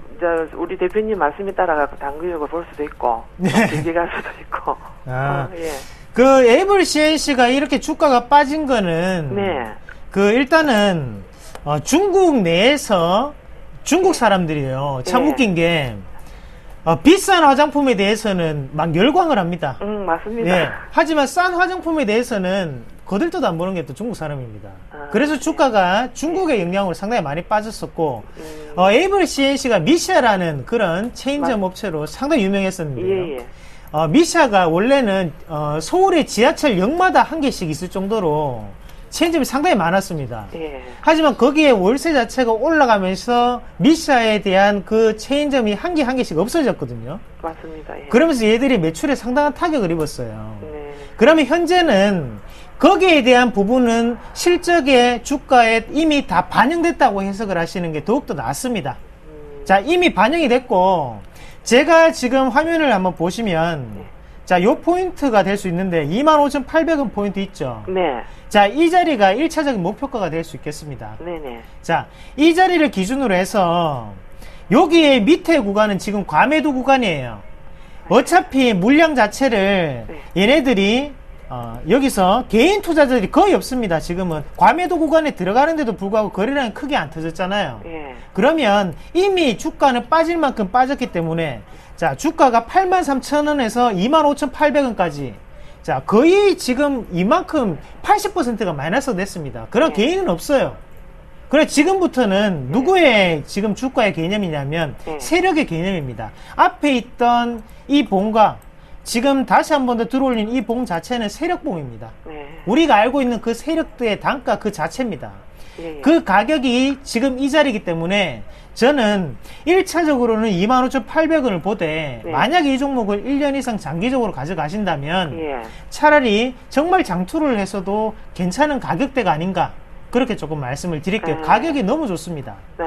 우리 대표님 말씀에 따라가고 단기적으로 볼 수도 있고, 네. 길게 갈 수도 있고. 예. 그 에이블 CNC가 이렇게 주가가 빠진 거는 네. 그 일단은 중국 내에서 중국 사람들이에요. 참 네. 웃긴 게 비싼 화장품에 대해서는 막 열광을 합니다. 맞습니다. 예. 하지만 싼 화장품에 대해서는 거들떠도 안 보는 게 또 중국 사람입니다. 그래서 주가가 중국의 영향으로 상당히 많이 빠졌었고, 에이블 CNC가 미샤라는 그런 체인점 업체로 상당히 유명했었는데요. 예. 미샤가 원래는 서울의 지하철 역마다 한 개씩 있을 정도로 체인점이 상당히 많았습니다. 예. 하지만 거기에 월세 자체가 올라가면서 미샤에 대한 그 체인점이 한 개 한 개씩 없어졌거든요. 맞습니다. 예. 그러면서 얘들이 매출에 상당한 타격을 입었어요. 네. 그러면 현재는 거기에 대한 부분은 실적의 주가에 이미 다 반영됐다고 해석을 하시는 게 더욱더 낫습니다. 자, 이미 반영이 됐고, 제가 지금 화면을 한번 보시면, 자, 요 포인트가 될 수 있는데, 25,800원 포인트 있죠? 네. 자, 이 자리가 1차적인 목표가가 될 수 있겠습니다. 네네. 자, 이 자리를 기준으로 해서, 여기에 밑에 구간은 지금 과매도 구간이에요. 어차피 물량 자체를 얘네들이 여기서 개인 투자자들이 거의 없습니다. 지금은 과매도 구간에 들어가는데도 불구하고 거래량이 크게 안 터졌잖아요. 예. 그러면 이미 주가는 빠질 만큼 빠졌기 때문에 자, 주가가 83,000원에서 25,800원까지 자, 거의 지금 이만큼 80%가 마이너스 됐습니다. 그런 개인은 없어요. 그래, 지금부터는 누구의 지금 주가의 개념이냐면 세력의 개념입니다. 앞에 있던 이 봉과 지금 다시 한 번 더 들어올린 이 봉 자체는 세력봉입니다. 네. 우리가 알고 있는 그 세력들의 단가 그 자체입니다. 예. 그 가격이 지금 이 자리이기 때문에 저는 1차적으로는 25,800원을 보되 만약에 이 종목을 1년 이상 장기적으로 가져가신다면 예. 차라리 정말 장투를 해서도 괜찮은 가격대가 아닌가 그렇게 조금 말씀을 드릴게요. 가격이 너무 좋습니다. 네.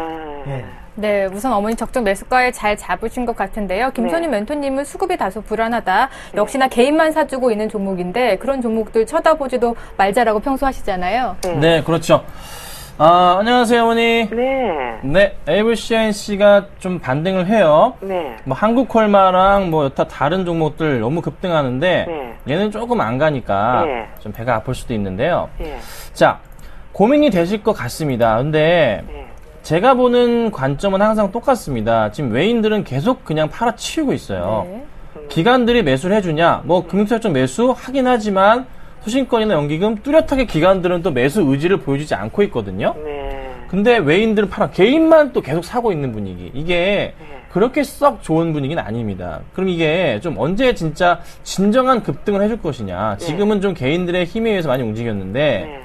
예. 네, 우선 어머니 적정 매수가에 잘 잡으신 것 같은데요. 김선희 멘토님은 수급이 다소 불안하다. 역시나 개인만 사주고 있는 종목인데 그런 종목들 쳐다보지도 말자라고 평소 하시잖아요. 네, 그렇죠. 안녕하세요, 어머니. 네. 네, 에이블 CNC가 좀 반등을 해요. 네. 뭐 한국콜마랑 뭐 여타 다른 종목들 너무 급등하는데 얘는 조금 안 가니까 좀 배가 아플 수도 있는데요. 예. 자, 고민이 되실 것 같습니다. 근데 제가 보는 관점은 항상 똑같습니다. 지금 외인들은 계속 그냥 팔아치우고 있어요. 네. 기관들이 매수를 해주냐? 뭐 금융실적 매수 하긴 하지만 수신권이나 연기금 뚜렷하게 기관들은 또 매수 의지를 보여주지 않고 있거든요. 네. 근데 외인들은 개인만 또 계속 사고 있는 분위기. 이게 네. 그렇게 썩 좋은 분위기는 아닙니다. 그럼 이게 좀 언제 진짜 진정한 급등을 해줄 것이냐. 지금은 좀 개인들의 힘에 의해서 많이 움직였는데 네.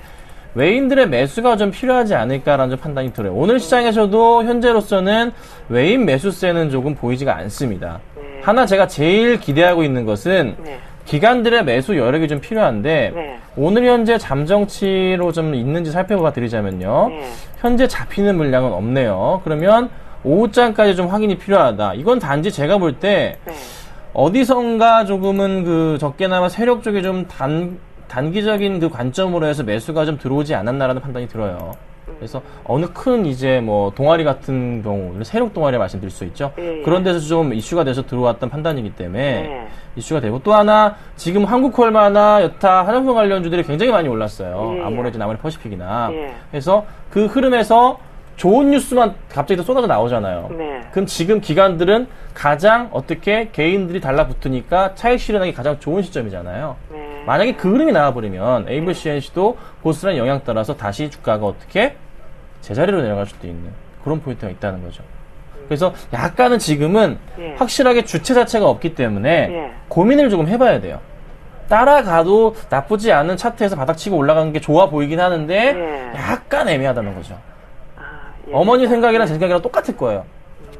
외인들의 매수가 좀 필요하지 않을까라는 판단이 들어요. 오늘 시장에서도 현재로서는 외인 매수세는 조금 보이지가 않습니다. 네. 하나 제가 제일 기대하고 있는 것은 네. 기관들의 매수 여력이 좀 필요한데 네. 오늘 현재 잠정치로 좀 있는지 살펴봐 드리자면요. 네. 현재 잡히는 물량은 없네요. 그러면 오후장까지 좀 확인이 필요하다. 이건 단지 제가 볼 때 네. 어디선가 조금은 그 적게나마 세력 쪽에 좀 단기적인 그 관점으로 해서 매수가 좀 들어오지 않았나라는 판단이 들어요. 그래서 어느 큰 이제 뭐 동아리 같은 경우, 세력 동아리 말씀드릴 수 있죠. 예, 예. 그런 데서 좀 이슈가 돼서 들어왔던 판단이기 때문에 네. 이슈가 되고 또 하나 지금 한국콜마나 여타 한영성 관련주들이 굉장히 많이 올랐어요. 예, 예. 아모레진, 아모레퍼시픽이나. 예. 그래서 그 흐름에서 좋은 뉴스만 갑자기 또 쏟아져 나오잖아요. 네. 그럼 지금 기관들은 가장 어떻게 개인들이 달라붙으니까 차익 실현하기 가장 좋은 시점이잖아요. 네. 만약에 그 흐름이 나와버리면 AVCNC도 고스란히 영향 따라서 다시 주가가 어떻게 제자리로 내려갈 수도 있는 그런 포인트가 있다는 거죠. 그래서 약간은 지금은 예. 확실하게 주체 자체가 없기 때문에 예. 고민을 조금 해봐야 돼요. 따라가도 나쁘지 않은 차트에서 바닥치고 올라가는 게 좋아 보이긴 하는데 예. 약간 애매하다는 거죠. 예. 어머니 생각이랑 제 생각이랑 똑같을 거예요.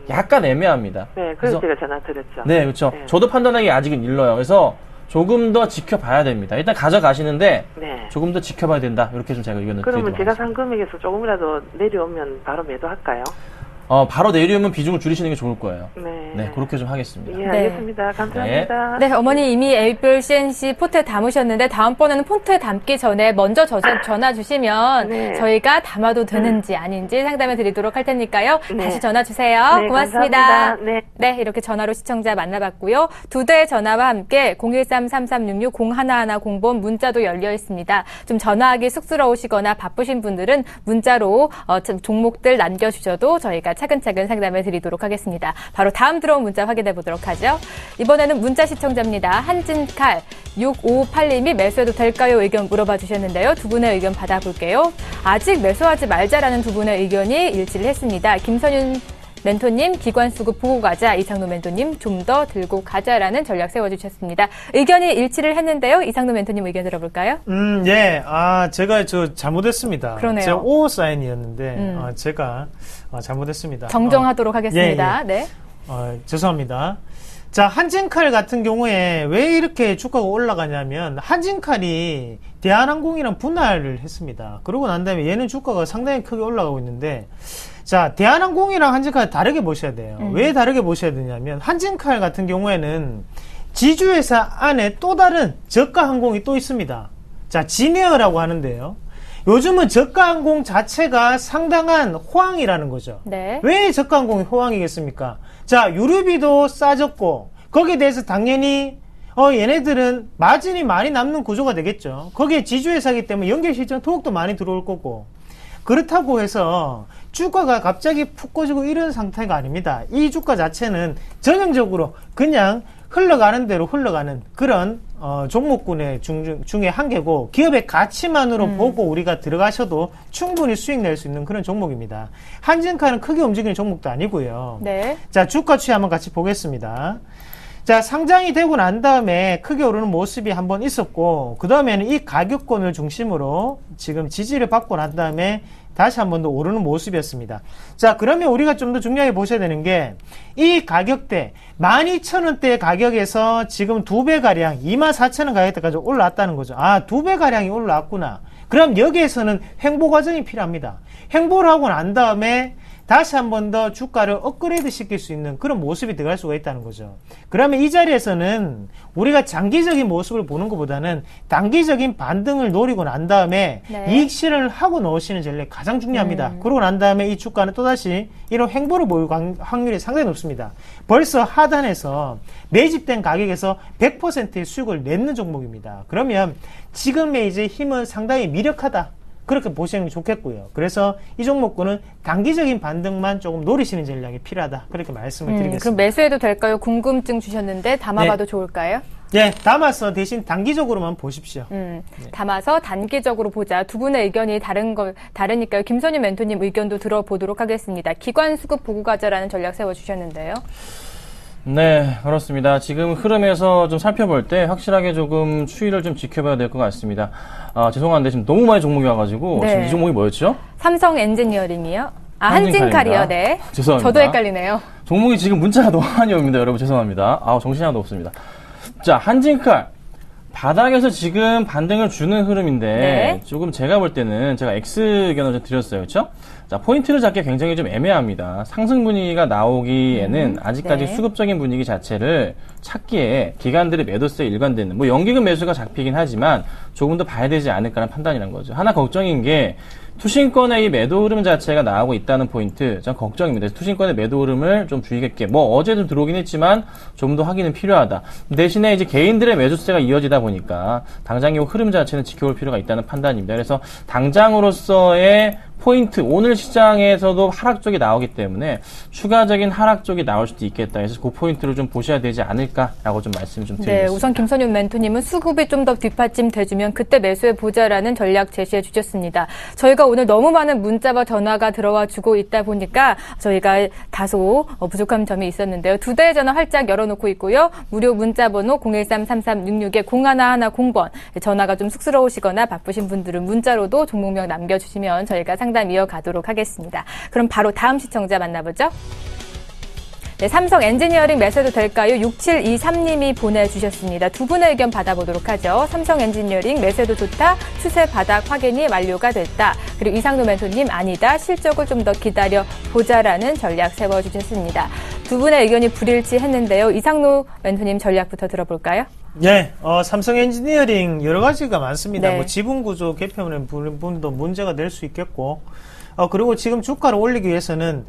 약간 애매합니다. 네, 그래서 제가 전화 드렸죠. 네, 그렇죠. 네. 저도 판단하기 아직은 일러요. 그래서 조금 더 지켜봐야 됩니다. 일단 가져가시는데 네. 조금 더 지켜봐야 된다. 이렇게 좀 제가 의견을 그러면 드리도록 제가 하겠습니다. 산 금액에서 조금이라도 내려오면 바로 매도할까요? 바로 내려오면 비중을 줄이시는 게 좋을 거예요. 네. 네, 그렇게 좀 하겠습니다. 예, 알겠습니다. 감사합니다. 네, 어머니 이미 A별 CNC 포트에 담으셨는데 다음번에는 포트에 담기 전에 먼저 전화 주시면 네. 저희가 담아도 되는지 아닌지 상담해 드리도록 할 테니까요. 네. 다시 전화 주세요. 네, 고맙습니다. 감사합니다. 네. 네, 이렇게 전화로 시청자 만나봤고요. 2대의 전화와 함께 013-3366-0110번 문자도 열려 있습니다. 좀 전화하기 쑥스러우시거나 바쁘신 분들은 문자로 종목들 남겨주셔도 저희가 차근차근 상담해 드리도록 하겠습니다. 바로 다음 들어온 문자 확인해 보도록 하죠. 이번에는 문자 시청자입니다. 한진칼 6558님이 매수해도 될까요? 의견 물어봐 주셨는데요. 두 분의 의견 받아볼게요. 아직 매수하지 말자라는 두 분의 의견이 일치를 했습니다. 김선윤 멘토님, 기관 수급 보고 가자. 이상노 멘토님, 좀 더 들고 가자라는 전략 세워주셨습니다. 의견이 일치를 했는데요. 이상노 멘토님 의견 들어볼까요? 예. 제가 잘못했습니다. 그러네요. 제가 O 사인이었는데, 제가 잘못했습니다. 정정하도록 하겠습니다. 예. 네. 죄송합니다. 자, 한진칼 같은 경우에 왜 이렇게 주가가 올라가냐면, 한진칼이 대한항공이랑 분할을 했습니다. 그러고 난 다음에 얘는 주가가 상당히 크게 올라가고 있는데, 자, 대한항공이랑 한진칼 다르게 보셔야 돼요. 왜 다르게 보셔야 되냐면, 한진칼 같은 경우에는 지주회사 안에 또 다른 저가 항공이 또 있습니다. 자, 진에어라고 하는데요. 요즘은 저가 항공 자체가 상당한 호황이라는 거죠. 네. 왜 저가 항공이 호황이겠습니까? 자, 유류비도 싸졌고, 거기에 대해서 당연히 얘네들은 마진이 많이 남는 구조가 되겠죠. 거기에 지주회사이기 때문에 연결 실적 더욱더 많이 들어올 거고, 그렇다고 해서 주가가 갑자기 푹 꺼지고 이런 상태가 아닙니다. 이 주가 자체는 전형적으로 그냥 흘러가는 대로 흘러가는 그런 종목군의 중에 한 개고, 기업의 가치만으로 보고 우리가 들어가셔도 충분히 수익 낼 수 있는 그런 종목입니다. 한진칼은 크게 움직이는 종목도 아니고요. 네. 자, 주가 추이 한번 같이 보겠습니다. 자, 상장이 되고 난 다음에 크게 오르는 모습이 한번 있었고, 그 다음에는 이 가격권을 중심으로 지금 지지를 받고 난 다음에 다시 한 번 더 오르는 모습이었습니다. 자, 그러면 우리가 좀 더 중요하게 보셔야 되는 게, 이 가격대 12,000원대 가격에서 지금 2배가량 24,000원 가격대까지 올라왔다는 거죠. 2배가량이 올라왔구나. 그럼 여기에서는 횡보 과정이 필요합니다. 횡보를 하고 난 다음에 다시 한 번 더 주가를 업그레이드 시킬 수 있는 그런 모습이 들어갈 수가 있다는 거죠. 그러면 이 자리에서는 우리가 장기적인 모습을 보는 것보다는 단기적인 반등을 노리고 난 다음에 네. 이익 실현을 하고 넣으시는 전략이 가장 중요합니다. 그러고 난 다음에 이 주가는 또다시 이런 횡보를 보일 확률이 상당히 높습니다. 벌써 하단에서 매집된 가격에서 100%의 수익을 내는 종목입니다. 그러면 지금의 이제 힘은 상당히 미력하다. 그렇게 보시는 게 좋겠고요. 그래서 이 종목군은 단기적인 반등만 조금 노리시는 전략이 필요하다. 그렇게 말씀을 드리겠습니다. 그럼 매수해도 될까요? 궁금증 주셨는데 담아봐도 네. 좋을까요? 네, 담아서 대신 단기적으로만 보십시오. 담아서 단기적으로 보자. 두 분의 의견이 다르니까요. 김선유 멘토님 의견도 들어보도록 하겠습니다. 기관 수급 보고 가자라는 전략 세워주셨는데요. 네, 그렇습니다. 지금 흐름에서 좀 살펴볼 때 확실하게 조금 추이를 좀 지켜봐야 될 것 같습니다. 죄송한데 지금 너무 많이 종목이 와가지고 네. 지금 이 종목이 뭐였죠? 삼성 엔지니어링이요. 한진칼입니다. 한진칼이요. 네. 죄송합니다. 저도 헷갈리네요. 종목이 지금 문자가 너무 많이 옵니다. 여러분 죄송합니다. 정신이 하나도 없습니다. 자, 한진칼. 바닥에서 지금 반등을 주는 흐름인데 네. 조금 제가 볼 때는 제가 X 의견을 좀 드렸어요. 그렇죠? 자, 포인트를 잡기 굉장히 좀 애매합니다. 상승 분위기가 나오기에는 아직까지 네. 수급적인 분위기 자체를 찾기에 기관들의 매도세에 일관되는 뭐 연기금 매수가 잡히긴 하지만 조금 더 봐야 되지 않을까라는 판단이란 거죠. 하나 걱정인 게 투신권의 이 매도 흐름 자체가 나오고 있다는 포인트, 전 걱정입니다. 투신권의 매도 흐름을 좀 주의 깊게, 어제도 들어오긴 했지만 좀 더 확인은 필요하다. 대신에 이제 개인들의 매수세가 이어지다 보니까 당장 이 흐름 자체는 지켜볼 필요가 있다는 판단입니다. 그래서 당장으로서의 포인트, 오늘 시장에서도 하락 쪽이 나오기 때문에 추가적인 하락 쪽이 나올 수도 있겠다. 그래서 그 포인트를 좀 보셔야 되지 않을까라고 좀 말씀을 좀 드리겠습니다. 네, 우선 김선윤 멘토님은 수급이 좀 더 뒷받침 돼주면 그때 매수해 보자라는 전략 제시해 주셨습니다. 저희가 오늘 너무 많은 문자와 전화가 들어와 주고 있다 보니까 저희가 다소 부족한 점이 있었는데요. 두 대의 전화 활짝 열어놓고 있고요. 무료 문자 번호 013-3366-0110번. 전화가 좀 쑥스러우시거나 바쁘신 분들은 문자로도 종목명 남겨주시면 저희가 상담 이어가도록 하겠습니다. 그럼 바로 다음 시청자 만나보죠. 네, 삼성 엔지니어링 매수해도 될까요? 6723님이 보내주셨습니다. 두 분의 의견 받아보도록 하죠. 삼성 엔지니어링 매수해도 좋다. 추세 바닥 확인이 완료가 됐다. 그리고 이상노 멘토님 아니다. 실적을 좀 더 기다려보자라는 전략 세워주셨습니다. 두 분의 의견이 불일치했는데요. 이상노 멘토님 전략부터 들어볼까요? 네, 삼성 엔지니어링 여러 가지가 많습니다. 네. 지분 구조 개편의 부분도 문제가 될 수 있겠고, 그리고 지금 주가를 올리기 위해서는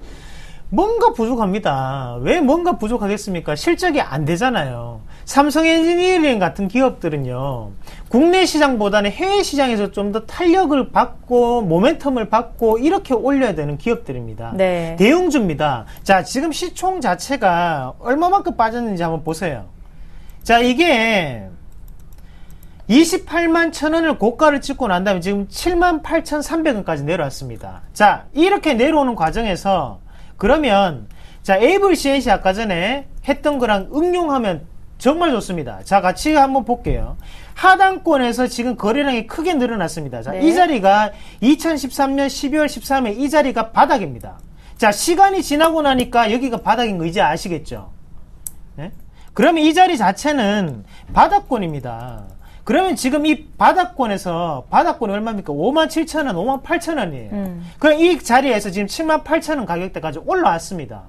뭔가 부족합니다. 왜 뭔가 부족하겠습니까? 실적이 안 되잖아요. 삼성 엔지니어링 같은 기업들은요, 국내 시장보다는 해외 시장에서 좀 더 탄력을 받고, 모멘텀을 받고, 이렇게 올려야 되는 기업들입니다. 네. 대형주입니다. 자, 지금 시총 자체가 얼마만큼 빠졌는지 한번 보세요. 자, 이게 28만 1,000원을 고가를 찍고 난 다음에 지금 78,300원까지 내려왔습니다. 자, 이렇게 내려오는 과정에서 그러면 자, 에이블CNC 아까 전에 했던 거랑 응용하면 정말 좋습니다. 자, 같이 한번 볼게요. 하단권에서 지금 거래량이 크게 늘어났습니다. 자, 네. 이 자리가 2013년 12월 13일 이 자리가 바닥입니다. 자, 시간이 지나고 나니까 여기가 바닥인 거 이제 아시겠죠? 네? 그러면 이 자리 자체는 바닥권입니다. 그러면 지금 이 바닥권에서, 바닥권이 얼마입니까? 57,000원, 58,000원이에요. 그럼 이 자리에서 지금 78,000원 가격대까지 올라왔습니다.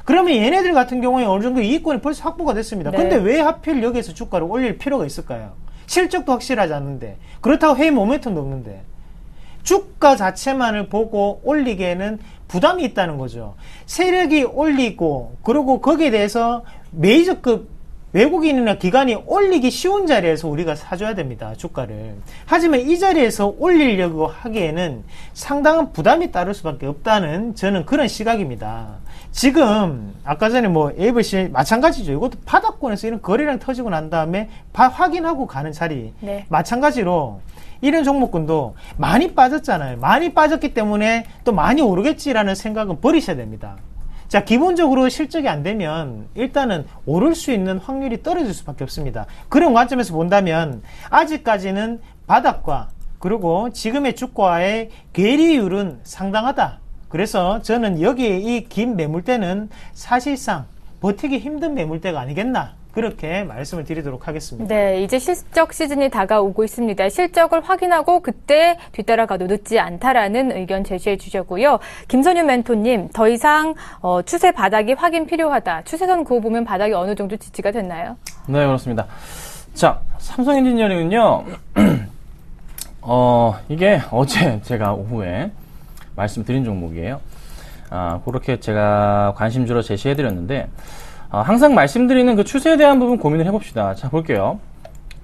그러면 얘네들 같은 경우에 어느 정도 이익권이 벌써 확보가 됐습니다. 네. 근데 왜 하필 여기에서 주가를 올릴 필요가 있을까요? 실적도 확실하지 않는데, 그렇다고 회의 모멘텀도 없는데, 주가 자체만을 보고 올리기에는 부담이 있다는 거죠. 세력이 올리고, 그리고 거기에 대해서 메이저급 외국인이나 기관이 올리기 쉬운 자리에서 우리가 사줘야 됩니다. 주가를. 하지만 이 자리에서 올리려고 하기에는 상당한 부담이 따를 수밖에 없다는 저는 그런 시각입니다. 지금 아까 전에 에이블C 마찬가지죠. 이것도 바닥권에서 이런 거래량 터지고 난 다음에 확인하고 가는 자리. 네. 마찬가지로 이런 종목군도 많이 빠졌잖아요. 많이 빠졌기 때문에 또 많이 오르겠지라는 생각은 버리셔야 됩니다. 자, 기본적으로 실적이 안 되면 일단은 오를 수 있는 확률이 떨어질 수밖에 없습니다. 그런 관점에서 본다면 아직까지는 바닥과 그리고 지금의 주가의 괴리율은 상당하다. 그래서 저는 여기에 이 긴 매물대는 사실상 버티기 힘든 매물대가 아니겠나. 그렇게 말씀을 드리도록 하겠습니다. 네, 이제 실적 시즌이 다가오고 있습니다. 실적을 확인하고 그때 뒤따라가도 늦지 않다라는 의견 제시해 주셨고요. 김선유 멘토님, 더 이상 추세 바닥이 확인 필요하다. 추세선 그어보면 바닥이 어느 정도 지지가 됐나요? 네, 그렇습니다. 자, 삼성 엔지니어링은요, 이게 어제 제가 오후에 말씀드린 종목이에요. 그렇게 제가 관심주로 제시해드렸는데, 항상 말씀드리는 그 추세에 대한 부분 고민을 해봅시다. 자, 볼게요.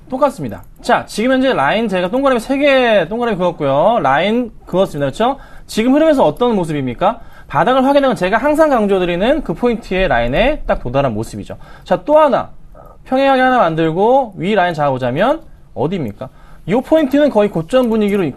똑같습니다. 자, 지금 현재 라인 제가 동그라미 3개 동그라미 그었고요. 라인 그었습니다. 그렇죠? 지금 흐름에서 어떤 모습입니까? 바닥을 확인하면 제가 항상 강조드리는 그 포인트의 라인에 딱 도달한 모습이죠. 자, 또 하나. 평행하게 하나 만들고 위 라인 잡아보자면 어디입니까? 이 포인트는 거의 고점 분위기로,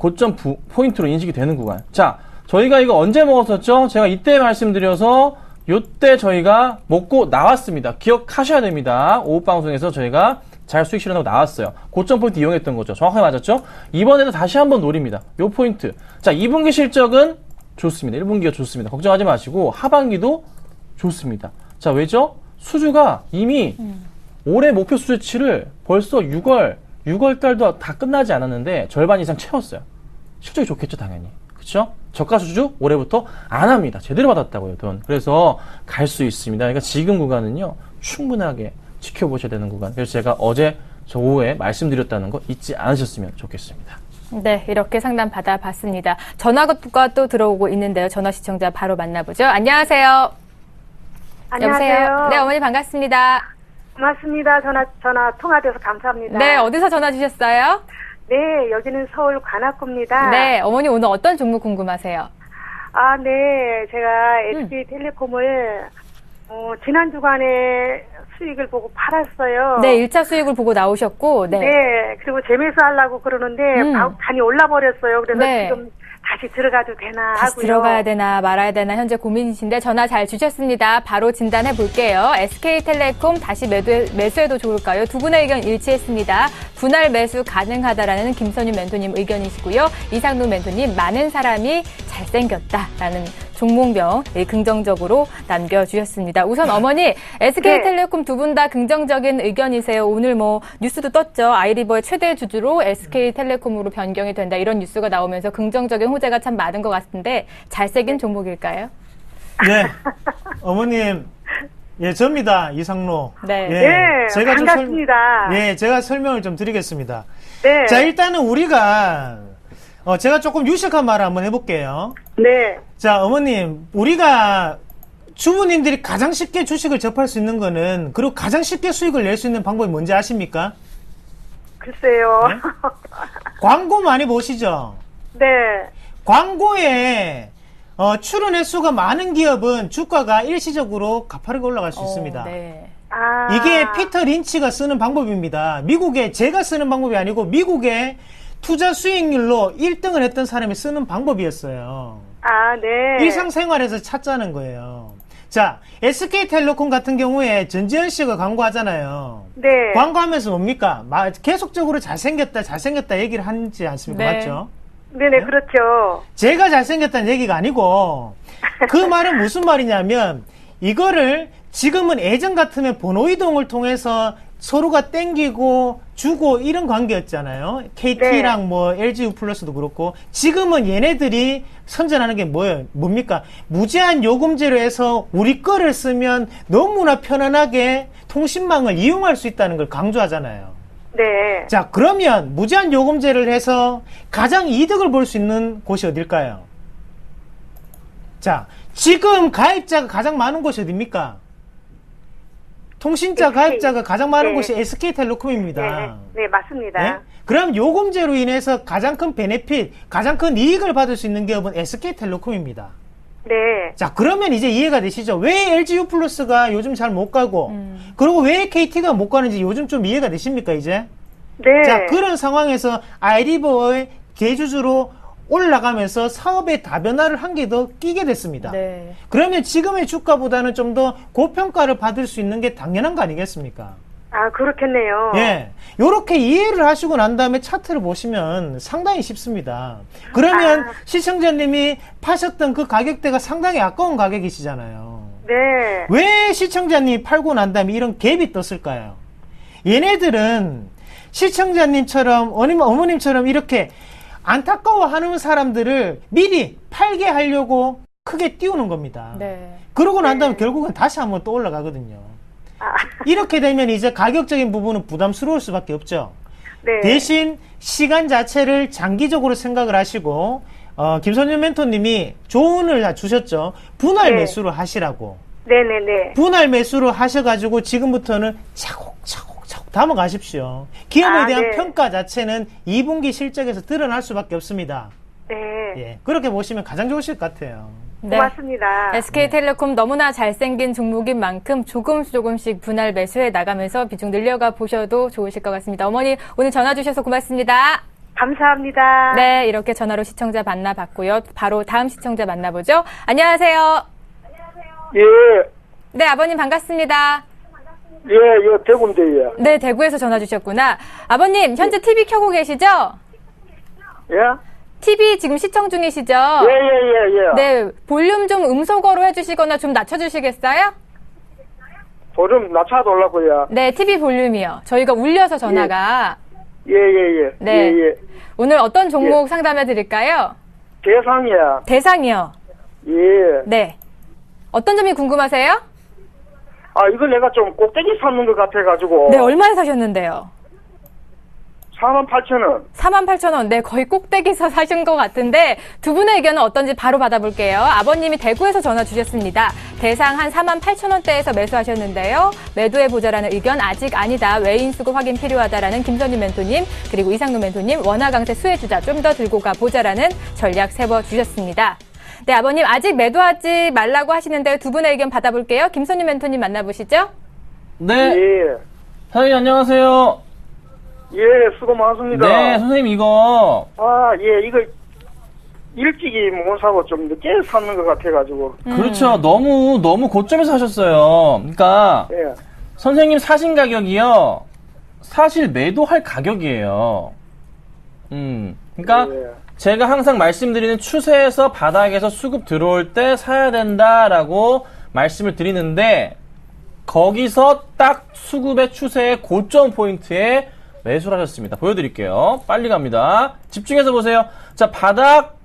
포인트로 인식이 되는 구간. 자, 저희가 이거 언제 먹었었죠? 제가 이때 말씀드려서 요때 저희가 먹고 나왔습니다. 기억하셔야 됩니다. 오후 방송에서 저희가 잘 수익 실현하고 나왔어요. 고점 포인트 이용했던 거죠. 정확하게 맞았죠? 이번에도 다시 한번 노립니다. 요 포인트. 자, 2분기 실적은 좋습니다. 1분기가 좋습니다. 걱정하지 마시고 하반기도 좋습니다. 자, 왜죠? 수주가 이미 올해 목표 수주치를 벌써 6월 달도 다 끝나지 않았는데 절반 이상 채웠어요. 실적이 좋겠죠, 당연히. 그쵸? 저가 수주 올해부터 안 합니다. 제대로 받았다고요, 돈. 그래서 갈 수 있습니다. 그러니까 지금 구간은요, 충분하게 지켜보셔야 되는 구간. 그래서 제가 어제 저 오후에 말씀드렸다는 거 잊지 않으셨으면 좋겠습니다. 네, 이렇게 상담 받아봤습니다. 전화가 또 들어오고 있는데요. 전화 시청자 바로 만나보죠. 안녕하세요. 안녕하세요. 여보세요? 네, 어머니 반갑습니다. 고맙습니다. 전화 통화돼서 감사합니다. 네, 어디서 전화 주셨어요? 네, 여기는 서울 관악구입니다. 네, 어머니 오늘 어떤 종목 궁금하세요? 아, 네. 제가 SK텔레콤을 지난 주간에 수익을 보고 팔았어요. 네, 1차 수익을 보고 나오셨고, 네. 네, 그리고 재매수하려고 그러는데 많이 올라버렸어요. 그래서 네. 지금 다시 들어가도 되나 다시 하고요. 들어가야 되나 말아야 되나 현재 고민이신데 전화 잘 주셨습니다. 바로 진단해 볼게요. SK텔레콤 다시 매수해도 좋을까요? 두 분의 의견 일치했습니다. 분할 매수 가능하다라는 김선유 멘토님 의견이시고요. 이상루 멘토님 많은 사람이 잘생겼다라는 종목명 긍정적으로 남겨주셨습니다. 우선 어머니 SK텔레콤 두 분 다 긍정적인 의견이세요. 오늘 뉴스도 떴죠. 아이리버의 최대 주주로 SK텔레콤으로 변경이 된다. 이런 뉴스가 나오면서 긍정적인 호재가 참 많은 것 같은데 잘생긴 종목일까요? 네. 어머님, 예, 접니다. 이상로. 네. 예, 네, 제가 반갑습니다. 예, 제가 설명을 좀 드리겠습니다. 네. 자, 일단은 우리가, 제가 조금 유식한 말을 한번 해볼게요. 네. 자, 어머님, 우리가 주부님들이 가장 쉽게 주식을 접할 수 있는 거는, 그리고 가장 쉽게 수익을 낼 수 있는 방법이 뭔지 아십니까? 글쎄요. 네? 광고 많이 보시죠? 네. 광고에 출연 횟수가 많은 기업은 주가가 일시적으로 가파르게 올라갈 수 있습니다. 네. 아. 이게 피터 린치가 쓰는 방법입니다. 미국에 제가 쓰는 방법이 아니고 미국의 투자 수익률로 1등을 했던 사람이 쓰는 방법이었어요. 아, 네. 일상생활에서 찾자는 거예요. 자, SK텔레콤 같은 경우에 전지현 씨가 광고하잖아요. 네. 광고하면서 뭡니까? 계속적으로 잘생겼다 얘기를 하지 않습니까? 네. 맞죠? 네네, 그렇죠. 제가 잘생겼다는 얘기가 아니고 그 말은 무슨 말이냐면 이거를 지금은 예전 같으면 번호 이동을 통해서 서로가 땡기고 주고 이런 관계였잖아요. KT랑 LG U+도 그렇고 지금은 얘네들이 선전하는 게 뭡니까? 무제한 요금제로 해서 우리 거를 쓰면 너무나 편안하게 통신망을 이용할 수 있다는 걸 강조하잖아요. 네. 자, 그러면 무제한 요금제를 해서 가장 이득을 볼 수 있는 곳이 어딜까요? 자, 지금 가입자가 가장 많은 곳이 어딥니까? 통신자 가입자가 가장 많은 곳이 SK텔레콤입니다. 네, 맞습니다. 네? 그럼 요금제로 인해서 가장 큰 베네핏, 가장 큰 이익을 받을 수 있는 기업은 SK텔레콤입니다. 네. 자, 그러면 이제 이해가 되시죠? 왜 LG U+가 요즘 잘 못 가고, 그리고 왜 KT가 못 가는지 요즘 좀 이해가 되십니까, 이제? 네. 자, 그런 상황에서 아이리버의 대주주로 올라가면서 사업의 다변화를 한 개 더 끼게 됐습니다. 네. 그러면 지금의 주가보다는 좀 더 고평가를 받을 수 있는 게 당연한 거 아니겠습니까? 아, 그렇겠네요. 예. 요렇게 이해를 하시고 난 다음에 차트를 보시면 상당히 쉽습니다. 그러면 시청자님이 파셨던 그 가격대가 상당히 아까운 가격이시잖아요. 네. 왜 시청자님이 팔고 난 다음에 이런 갭이 떴을까요? 얘네들은 시청자님처럼 어머님처럼 이렇게 안타까워하는 사람들을 미리 팔게 하려고 크게 띄우는 겁니다. 네. 그러고 난 다음에 결국은 다시 한번 또 올라가거든요. 이렇게 되면 이제 가격적인 부분은 부담스러울 수밖에 없죠. 네. 대신 시간 자체를 장기적으로 생각을 하시고 김선현 멘토님이 조언을 주셨죠. 분할 매수를 하시라고. 네네네. 분할 매수를 하셔가지고 지금부터는 차곡차곡 담아가십시오. 기업에 대한 네. 평가 자체는 2분기 실적에서 드러날 수밖에 없습니다. 네. 예, 그렇게 보시면 가장 좋으실 것 같아요. 네. 고맙습니다. SK텔레콤 너무나 잘생긴 종목인 만큼 조금씩 분할 매수해 나가면서 비중 늘려가 보셔도 좋으실 것 같습니다. 어머니 오늘 전화 주셔서 고맙습니다. 감사합니다. 네, 이렇게 전화로 시청자 만나봤고요. 바로 다음 시청자 만나보죠. 안녕하세요. 예, 네, 아버님 반갑습니다. 예, 대구인데요. 네, 대구에서 전화 주셨구나. 아버님, 현재 TV 켜고 계시죠? 예? TV 지금 시청 중이시죠? 예. 네, 볼륨 좀 음소거로 해주시거나 좀 낮춰주시겠어요? 보름 낮춰달라고요. 네, TV 볼륨이요. 저희가 울려서 전화가. 예. 네. 예. 오늘 어떤 종목 상담해 드릴까요? 대상이야. 대상이요. 예. 네. 어떤 점이 궁금하세요? 아, 이거 내가 좀 꼭대기 샀는 것 같아가지고. 네, 얼마에 사셨는데요? 48,000원. 48,000원. 네, 거의 꼭대기에서 사신 것 같은데 두 분의 의견은 어떤지 바로 받아볼게요. 아버님이 대구에서 전화 주셨습니다. 대상 한 48,000원대에서 매수하셨는데요. 매도해보자라는 의견 아직 아니다. 외인 수급 확인 필요하다라는 김선희 멘토님, 그리고 이상노 멘토님, 원화강세 수혜주자 좀 더 들고 가보자라는 전략 세워주셨습니다. 네, 아버님 아직 매도하지 말라고 하시는데요. 두 분의 의견 받아볼게요. 김선희 멘토님 만나보시죠. 네. 예. 사장님 안녕하세요. 예, 수고 많습니다. 네, 선생님 이거 아, 예, 이거 일찍이 못 사고 좀 늦게 샀는 것 같아가지고. 그렇죠. 너무 고점에서 사셨어요. 그러니까 예. 선생님 사신 가격이요. 사실 매도할 가격이에요. 그러니까 예. 제가 항상 말씀드리는 추세에서 바닥에서 수급 들어올 때 사야 된다라고 말씀을 드리는데 거기서 딱 수급의 추세의 고점 포인트에 매수를 하셨습니다. 보여드릴게요. 빨리 갑니다. 집중해서 보세요. 자, 바닥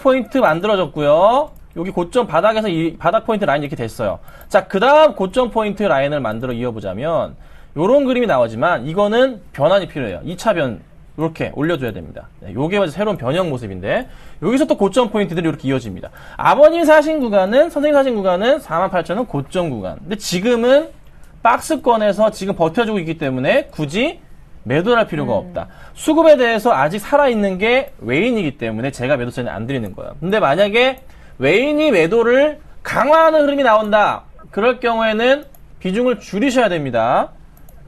포인트 만들어졌고요. 여기 고점 바닥에서 이 바닥 포인트 라인 이렇게 됐어요. 자, 그 다음 고점 포인트 라인을 만들어 이어보자면 요런 그림이 나오지만 이거는 변환이 필요해요. 2차 변 이렇게 올려줘야 됩니다. 요게 새로운 변형 모습인데 여기서 또 고점 포인트들이 이렇게 이어집니다. 아버님 사신 구간은 선생님 사신 구간은 48,000원 고점 구간. 근데 지금은 박스권에서 지금 버텨주고 있기 때문에 굳이 매도를 할 필요가 없다. 수급에 대해서 아직 살아있는 게 외인이기 때문에 제가 매도세는 안 드리는 거예요. 근데 만약에 외인이 매도를 강화하는 흐름이 나온다. 그럴 경우에는 비중을 줄이셔야 됩니다.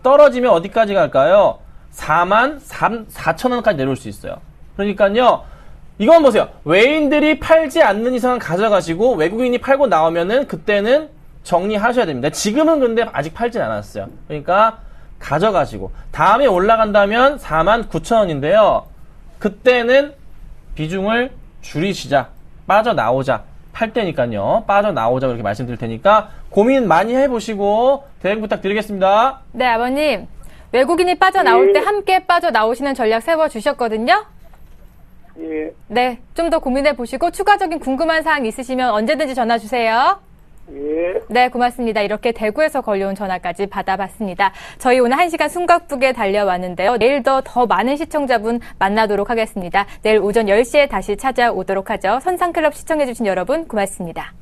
떨어지면 어디까지 갈까요? 44,000원까지 내려올 수 있어요. 그러니까요. 이건 보세요. 외인들이 팔지 않는 이상은 가져가시고 외국인이 팔고 나오면은 그때는 정리하셔야 됩니다. 지금은 근데 아직 팔진 않았어요. 그러니까 가져가시고 다음에 올라간다면 49,000원인데요. 그때는 비중을 줄이시자. 빠져나오자. 팔 때니까요. 빠져나오자 그렇게 말씀드릴 테니까 고민 많이 해보시고 대응 부탁드리겠습니다. 네, 아버님. 외국인이 빠져나올 때 함께 빠져나오시는 전략 세워주셨거든요. 예. 네, 좀 더 고민해보시고 추가적인 궁금한 사항 있으시면 언제든지 전화 주세요. 예. 네, 고맙습니다. 이렇게 대구에서 걸려온 전화까지 받아봤습니다. 저희 오늘 1시간 숨가쁘게 달려왔는데요. 내일도 더 많은 시청자분 만나도록 하겠습니다. 내일 오전 10시에 다시 찾아오도록 하죠. 선상클럽 시청해주신 여러분 고맙습니다.